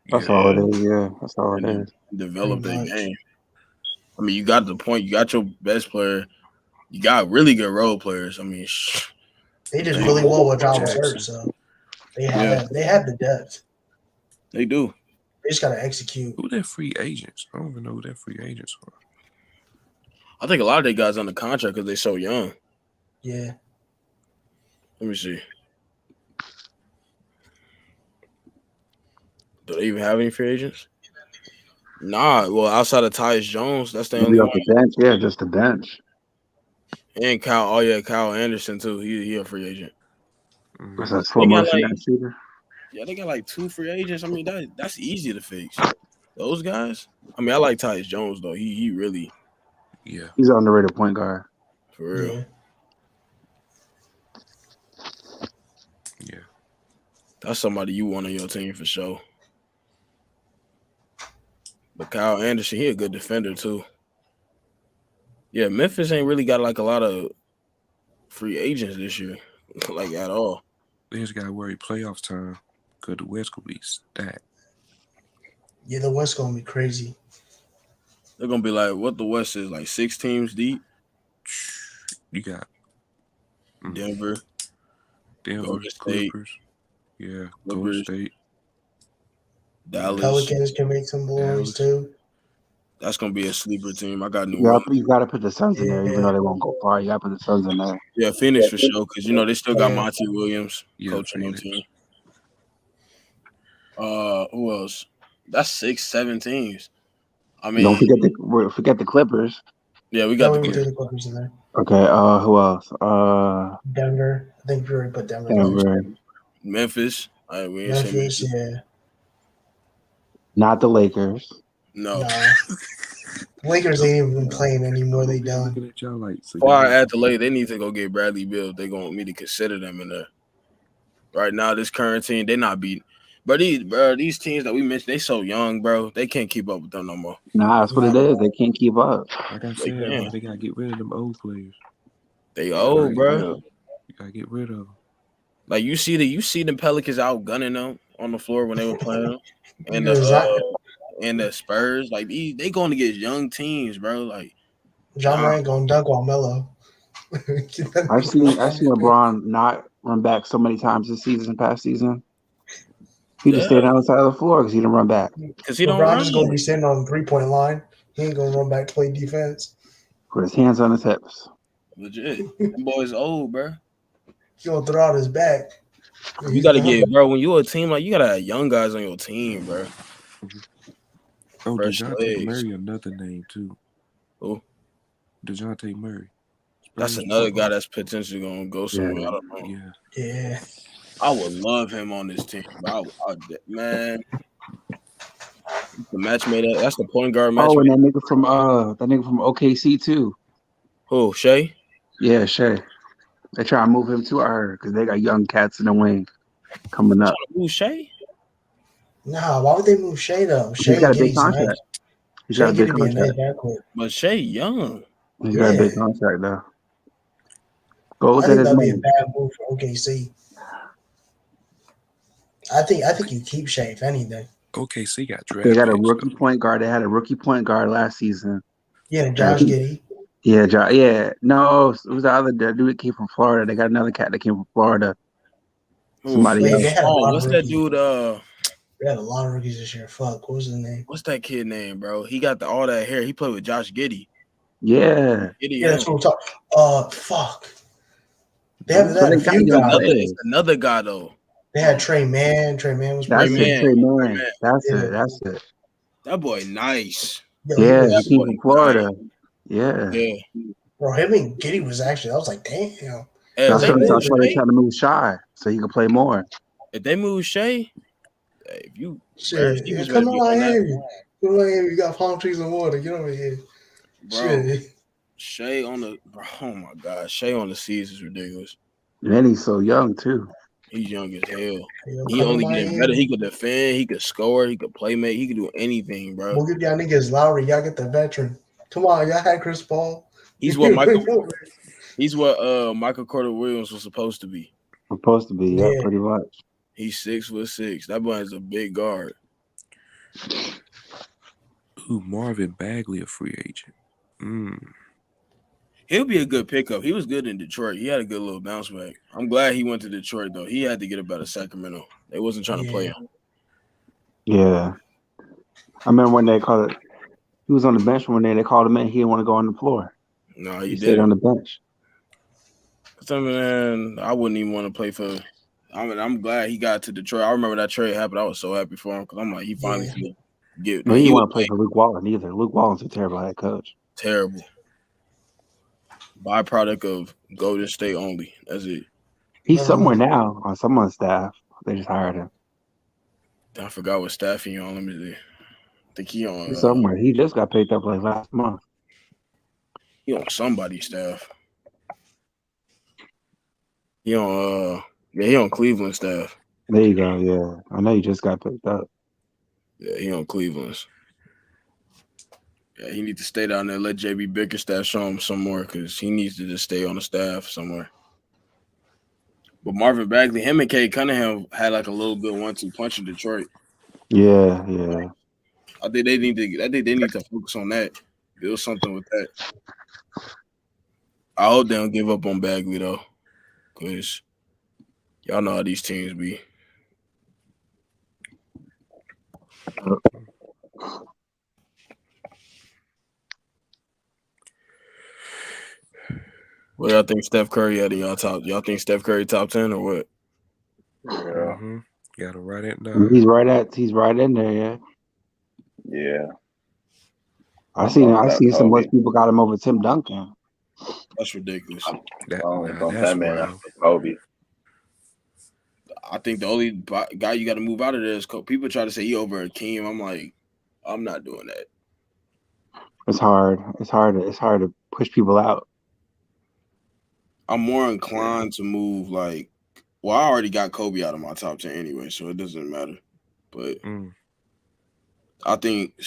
Speaker 6: That's all it is. Yeah, that's all it is.
Speaker 3: Develop their game. I mean, you got the point. You got your best player. You got really good role players. I mean,
Speaker 5: they did really well with John was hurt, so they have the depth.
Speaker 3: They do.
Speaker 5: They just got to execute.
Speaker 4: Who their free agents? I don't even know who their free agents are.
Speaker 3: I think a lot of their guys on the contract because they're so young.
Speaker 5: Yeah.
Speaker 3: Let me see. Do they even have any free agents? Nah. Well, outside of Tyus Jones, that's the only one.
Speaker 6: The bench, yeah, just the bench.
Speaker 3: And Kyle. Oh yeah, Kyle Anderson too. He a free agent.
Speaker 6: What's that? Slow motion shooter.
Speaker 3: Yeah, they got like 2 free agents. I mean, that's easy to fix. Those guys. I mean, I like Tyus Jones though. He really.
Speaker 4: Yeah.
Speaker 6: He's an underrated point guard.
Speaker 3: For real.
Speaker 4: Yeah.
Speaker 3: That's somebody you want on your team for sure. But Kyle Anderson, he a good defender too. Yeah, Memphis ain't really got like a lot of free agents this year, like at all.
Speaker 4: They just got to worry playoffs time because the West could be stacked.
Speaker 5: Yeah, the West gonna be crazy.
Speaker 3: They're gonna be like, what the West is like 6 teams deep.
Speaker 4: You got
Speaker 3: Denver, Golden State,
Speaker 4: Clippers. Yeah,
Speaker 3: Clippers,
Speaker 4: Golden State.
Speaker 3: Dallas.
Speaker 5: Pelicans can make some boys too.
Speaker 3: That's gonna be a sleeper team. I got New
Speaker 6: Yeah,
Speaker 3: Orleans.
Speaker 6: you got to put the Suns in there, even though they won't go far. You got to put the Suns in there.
Speaker 3: Yeah, Phoenix for sure, because you know they still got Monty Williams coaching their team. Who else? That's 6, 7 teams. I mean,
Speaker 6: don't forget the Clippers.
Speaker 3: Yeah, we got
Speaker 5: the Clippers in there.
Speaker 6: Okay, who else?
Speaker 5: Denver. I think we already put Denver.
Speaker 3: Memphis.
Speaker 5: Memphis, yeah.
Speaker 6: Not the Lakers.
Speaker 3: No.
Speaker 5: Lakers ain't even playing anymore. They done.
Speaker 3: Before I add the Lakers, they need to go get Bradley Beal. They want me to consider them in there. Right now, this current team, they're not beating. But these teams that we mentioned, they so young, bro. They can't keep up with them no more.
Speaker 6: Nah, that's what it is. They can't keep up.
Speaker 4: Like I said, they gotta get rid of them old players.
Speaker 3: They old, bro.
Speaker 4: You gotta get rid of them.
Speaker 3: Like you see the Pelicans outgunning them on the floor when they were playing, and the Spurs. Like they going to get young teams, bro. Like
Speaker 5: John Moran gonna dunk on Melo.
Speaker 6: I've seen LeBron not run back so many times this season, past season. He just stayed outside of the floor because he didn't run back.
Speaker 3: Because he don't
Speaker 5: LeBron
Speaker 3: run.
Speaker 5: Just gonna be sitting on the 3-point line. He ain't gonna run back to play defense.
Speaker 6: Put his hands on his hips.
Speaker 3: Legit, them boys old, bro.
Speaker 5: He gonna throw out his back.
Speaker 3: You gotta get, bro. When you're a team, like you gotta have young guys on your team, bro.
Speaker 4: Oh, DeJounte Murray, another name too.
Speaker 3: Who?
Speaker 4: DeJounte Murray.
Speaker 3: That's another guy that's potentially gonna go somewhere. I don't know.
Speaker 5: Yeah.
Speaker 3: I would love him on this team, bro. Man, the match made up. That's the point guard match.
Speaker 6: Oh, and that nigga from OKC too.
Speaker 3: Who? Shea?
Speaker 6: Yeah, Shea. They try to move him too, I heard, because they got young cats in the wing coming up.
Speaker 3: Move Shea?
Speaker 5: Nah, why would they move Shea though?
Speaker 6: He's got a big contract. He's got a big contract.
Speaker 3: But Shea young.
Speaker 6: He's got a big contract though. Go look
Speaker 5: I
Speaker 6: at
Speaker 5: think
Speaker 6: his
Speaker 5: that'd be a
Speaker 6: name.
Speaker 5: bad move for OKC. I think you keep Shea if anything.
Speaker 4: OKC got drafted.
Speaker 6: They got a rookie point guard. They had a rookie point guard last season.
Speaker 5: Yeah, Josh Giddey.
Speaker 6: Yeah. No, it was the other dude that came from Florida. They got another cat that came from Florida. Somebody else.
Speaker 3: What's that dude?
Speaker 5: They had a lot of rookies this year. Fuck, what was his name?
Speaker 3: What's that kid name, bro? He got all that hair. He played with Josh Giddey.
Speaker 6: Yeah.
Speaker 5: Yeah, that's what I'm talking. Fuck. They have a few guys.
Speaker 3: Another guy though.
Speaker 5: They had Trey Mann. Trey Mann was
Speaker 6: Trey Mann. That's it.
Speaker 3: That boy nice.
Speaker 6: Yeah, he came from Florida.
Speaker 3: Yeah.
Speaker 5: Bro, him and Giddey was actually, I was like, damn.
Speaker 6: That's why they're trying to move Shy so he can play more.
Speaker 3: If they move Shea, if you
Speaker 5: come to Miami. Come to Miami, you got palm trees and water. Get over here.
Speaker 3: Bro, Shea on the oh my god, Shea on the seas is ridiculous.
Speaker 6: And he's so young too.
Speaker 3: He's young as hell. He only getting better. He could defend, he could score, he could play make, he could do anything, bro.
Speaker 5: We'll give y'all niggas Lowry. Y'all get the veteran. Come on, y'all had Chris Paul.
Speaker 3: He's what Michael Carter Williams was supposed to be.
Speaker 6: Yeah, pretty much.
Speaker 3: He's 6'6". That boy is a big guard.
Speaker 4: Ooh, Marvin Bagley, a free agent.
Speaker 3: He'll be a good pickup. He was good in Detroit. He had a good little bounce back. I'm glad he went to Detroit, though. He had to get up out of Sacramento. They wasn't trying to play him.
Speaker 6: Yeah. I remember when they called it, he was on the bench one day. They called him in. He didn't want to go on the floor.
Speaker 3: No,
Speaker 6: he stayed on the bench.
Speaker 3: Man, I wouldn't even want to play for – I'm glad he got to Detroit. I remember that trade happened. I was so happy for him because I'm like, he finally get –
Speaker 6: No, he didn't want to play for Luke Walton either. Luke Walton's a terrible head coach.
Speaker 3: Terrible. Byproduct of Golden State only. That's it.
Speaker 6: He's somewhere now on someone's staff. They just hired him.
Speaker 3: I forgot what staff he on. Let me see. I think he on
Speaker 6: somewhere. He just got picked up like last month.
Speaker 3: He on somebody's staff. He on he on Cleveland staff.
Speaker 6: There you go. Yeah, I know you just got picked up.
Speaker 3: Yeah, he on Cleveland's. Yeah, he needs to stay down there. Let JB Bickerstaff show him some more because he needs to just stay on the staff somewhere. But Marvin Bagley, him and Cade Cunningham had like a little good 1-2 punch in Detroit.
Speaker 6: Yeah.
Speaker 3: I think they need to focus on that. Build something with that. I hope they don't give up on Bagley though, because y'all know how these teams be. What y'all think Steph Curry at in y'all top? Y'all think Steph Curry top 10 or what?
Speaker 1: Yeah.
Speaker 4: Gotta write it down.
Speaker 6: He's right in there. Yeah.
Speaker 1: Yeah.
Speaker 6: I seen some most people got him over Tim Duncan.
Speaker 3: That's ridiculous.
Speaker 1: I don't bump that man after Kobe.
Speaker 3: I think the only guy you got to move out of there is Kobe. People try to say he over Hakeem. I'm like, I'm not doing that.
Speaker 6: It's hard. It's hard to push people out.
Speaker 3: I'm more inclined to move like, well, I already got Kobe out of my top 10 anyway, so it doesn't matter. But I think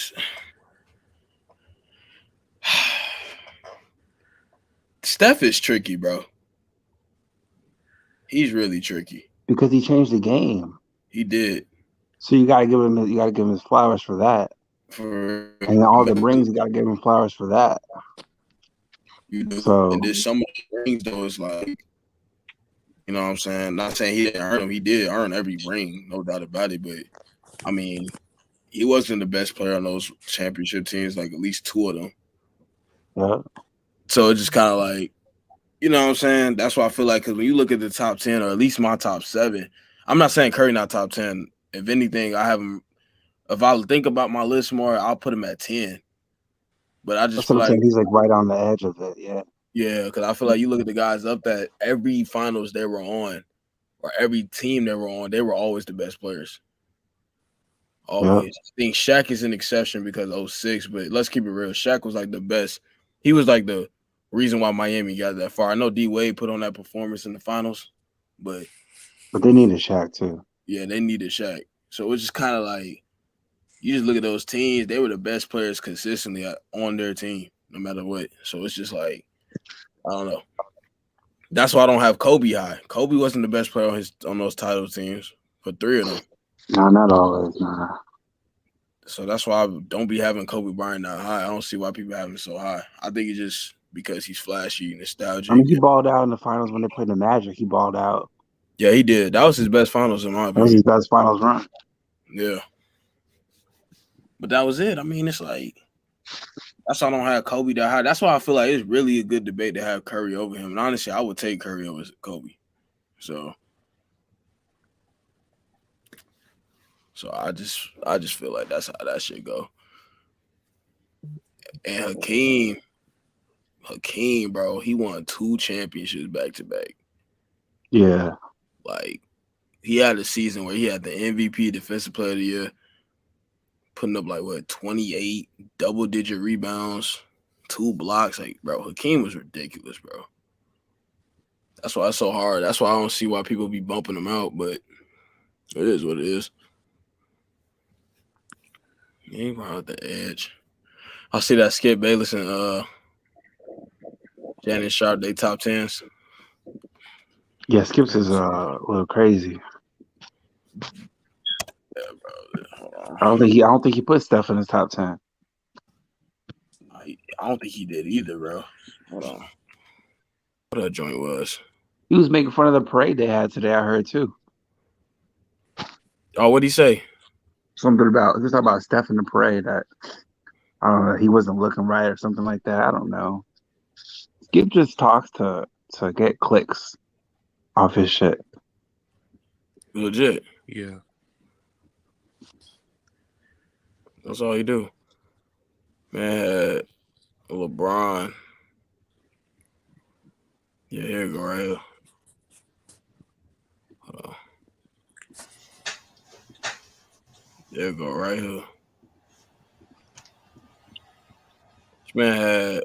Speaker 3: Steph is tricky, bro. He's really tricky
Speaker 6: because he changed the game.
Speaker 3: He did.
Speaker 6: So you gotta give him his flowers for that. And all the rings, you gotta give him flowers for that.
Speaker 3: You do.
Speaker 6: So
Speaker 3: and there's some of the rings though. It's like, you know what I'm saying? Not saying he didn't earn them. He did earn every ring, no doubt about it. But I mean, he wasn't the best player on those championship teams. Like at least 2 of them.
Speaker 6: Yeah.
Speaker 3: So it's just kind of like, you know what I'm saying? That's why I feel like, because when you look at the top 10, or at least my top 7, I'm not saying Curry not top 10. If anything, I have him. If I think about my list more, I'll put him at 10. But I just feel like
Speaker 6: he's like right on the edge of it. Yeah.
Speaker 3: Yeah, because I feel like you look at the guys up that every finals they were on, or every team they were on, they were always the best players. Always. I think Shaq is an exception because 06, but let's keep it real. Shaq was like the best. He was like the reason why Miami got that far. I know D Wade put on that performance in the finals, but
Speaker 6: they needed Shaq too.
Speaker 3: Yeah, they needed Shaq. So it's just kind of like, you just look at those teams, they were the best players consistently on their team, no matter what. So it's just like, I don't know. That's why I don't have Kobe high. Kobe wasn't the best player on those title teams for 3 of them.
Speaker 6: No, not always. Nah.
Speaker 3: So that's why I don't be having Kobe Bryant that high. I don't see why people have him so high. I think it's just because he's flashy, nostalgic.
Speaker 6: I mean, he balled out in the finals when they played the Magic. He balled out.
Speaker 3: Yeah, he did. That was his best finals in my opinion.
Speaker 6: That was his best finals run.
Speaker 3: Yeah. But that was it. I mean, it's like, that's why I don't have Kobe that high. That's why I feel like it's really a good debate to have Curry over him. And honestly, I would take Curry over Kobe. So I just feel like that's how that should go. And Hakeem, bro, he won 2 championships back to back.
Speaker 6: Yeah.
Speaker 3: Like, he had a season where he had the MVP, Defensive Player of the Year, putting up 28 double-digit rebounds, 2 blocks. Like, bro, Hakeem was ridiculous, bro. That's why it's so hard. That's why I don't see why people be bumping him out, but it is what it is. He ain't out the edge. I see that Skip Bayless and Shannon Sharp, they top 10s.
Speaker 6: Yeah, Skip's is a little crazy.
Speaker 3: Yeah, bro.
Speaker 6: I don't think he put Steph in his top 10.
Speaker 3: I don't think he did either, bro. Hold on. What that joint was?
Speaker 6: He was making fun of the parade they had today, I heard too.
Speaker 3: Oh, what'd he say?
Speaker 6: Something about, he was talking about Steph in the parade that, I don't know, he wasn't looking right or something like that. I don't know. Skip just talks to get clicks off his shit.
Speaker 3: Legit.
Speaker 4: Yeah.
Speaker 3: That's all he do. Man, LeBron. Yeah, here you go right here. There you go right here. This man had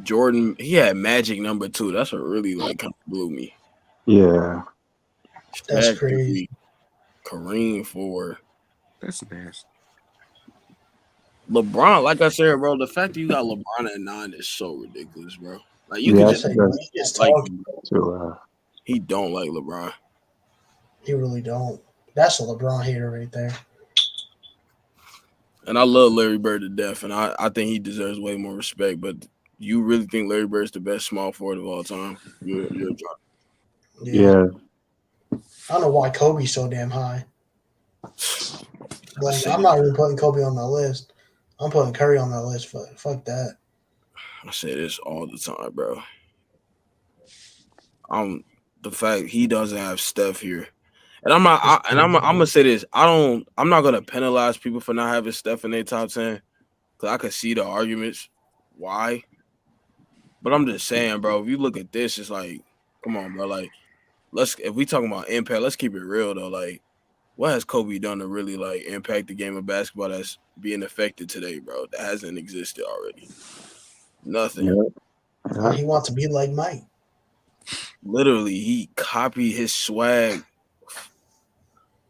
Speaker 3: Jordan. He had Magic number 2. That's what really kind of blew me.
Speaker 6: Yeah.
Speaker 5: That's crazy.
Speaker 3: Kareem 4.
Speaker 4: That's nasty.
Speaker 3: LeBron, like I said, bro, the fact that you got LeBron at 9 is so ridiculous, bro. Like you
Speaker 6: Yeah,
Speaker 3: could
Speaker 5: He
Speaker 3: just
Speaker 5: just
Speaker 3: like
Speaker 5: talking.
Speaker 3: he don't like LeBron.
Speaker 5: He really don't. That's a LeBron hater right there.
Speaker 3: And I love Larry Bird to death, and I think he deserves way more respect. But you really think Larry Bird's the best small forward of all time? You're drunk.
Speaker 6: Yeah.
Speaker 5: I don't know why Kobe's so damn high. Like, I'm not even putting Kobe on the list. I'm putting Curry on the list. Fuck that.
Speaker 3: I say this all the time, bro. The fact he doesn't have Steph here, and I'm gonna say this. I'm not gonna penalize people for not having Steph in their top 10 because I could see the arguments why. But I'm just saying, bro. If you look at this, it's like, come on, bro. Like, if we talking about impact, let's keep it real though. Like, what has Kobe done to really like impact the game of basketball that's being affected today, bro? That hasn't existed already. Nothing.
Speaker 6: Yeah.
Speaker 5: He wants to be like Mike.
Speaker 3: Literally, he copied his swag,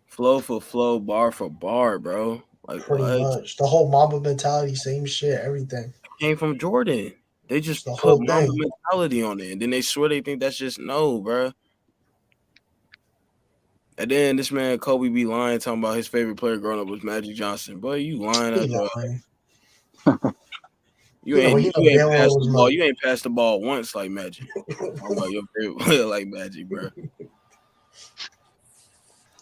Speaker 3: flow for flow, bar for bar, bro. Like
Speaker 5: Pretty much. The whole Mamba mentality, same shit, everything.
Speaker 3: Came from Jordan. They just
Speaker 5: the
Speaker 3: put
Speaker 5: whole
Speaker 3: Mamba
Speaker 5: thing.
Speaker 3: mentality on it, and then they swear they think that's just no, bro. And then this man Kobe be lying, talking about his favorite player growing up was Magic Johnson. Boy, you lying at your You ain't passed the ball. You ain't passed the ball once like Magic. Talking about your favorite player like Magic, bro.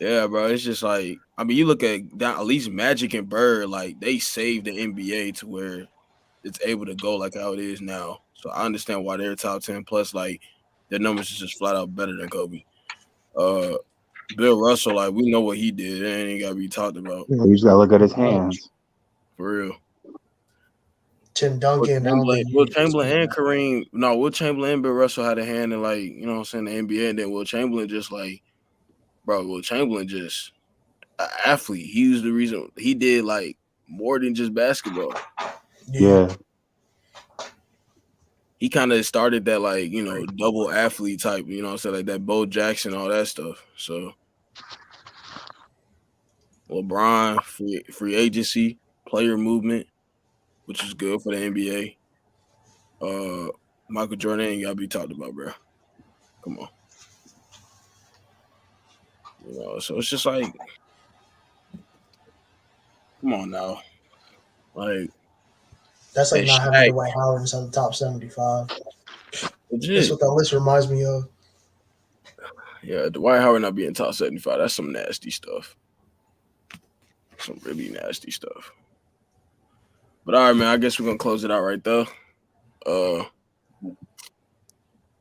Speaker 3: Yeah, bro. It's just like, I mean, you look at at least Magic and Bird, like they saved the NBA to where it's able to go like how it is now. So I understand why they're top 10. Plus, like their numbers is just flat out better than Kobe. Bill Russell, like we know what he did. It ain't gotta be talked about.
Speaker 6: You just gotta look at his hands.
Speaker 3: For real.
Speaker 5: Tim Duncan,
Speaker 3: Will Chamberlain and Kareem. No, Will Chamberlain and Bill Russell had a hand in, like, you know what I'm saying, the NBA, and then Will Chamberlain just like, bro, Will Chamberlain just an athlete. He was the reason he did like more than just basketball.
Speaker 6: Yeah.
Speaker 3: He kind of started that, like, you know, double athlete type, you know what I'm saying, like that Bo Jackson, all that stuff. So LeBron, free agency, player movement, which is good for the NBA. Michael Jordan ain't gotta be talked about, bro. Come on. You know, so it's just like, come on now. Like,
Speaker 5: that's like not having Dwight Howard inside the top 75. That's what that list reminds me of.
Speaker 3: Yeah, Dwight Howard not being top 75, that's some nasty stuff. Some really nasty stuff. But all right, man, I guess we're gonna close it out right there.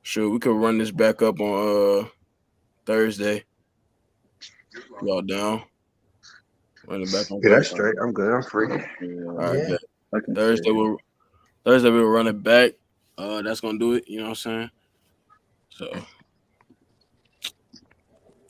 Speaker 3: Sure, we could run this back up on Thursday. Y'all down? Run it back on
Speaker 7: Thursday. That's straight. I'm good. I'm free.
Speaker 3: All right, Thursday we'll run it back. That's gonna do it. You know what I'm saying? So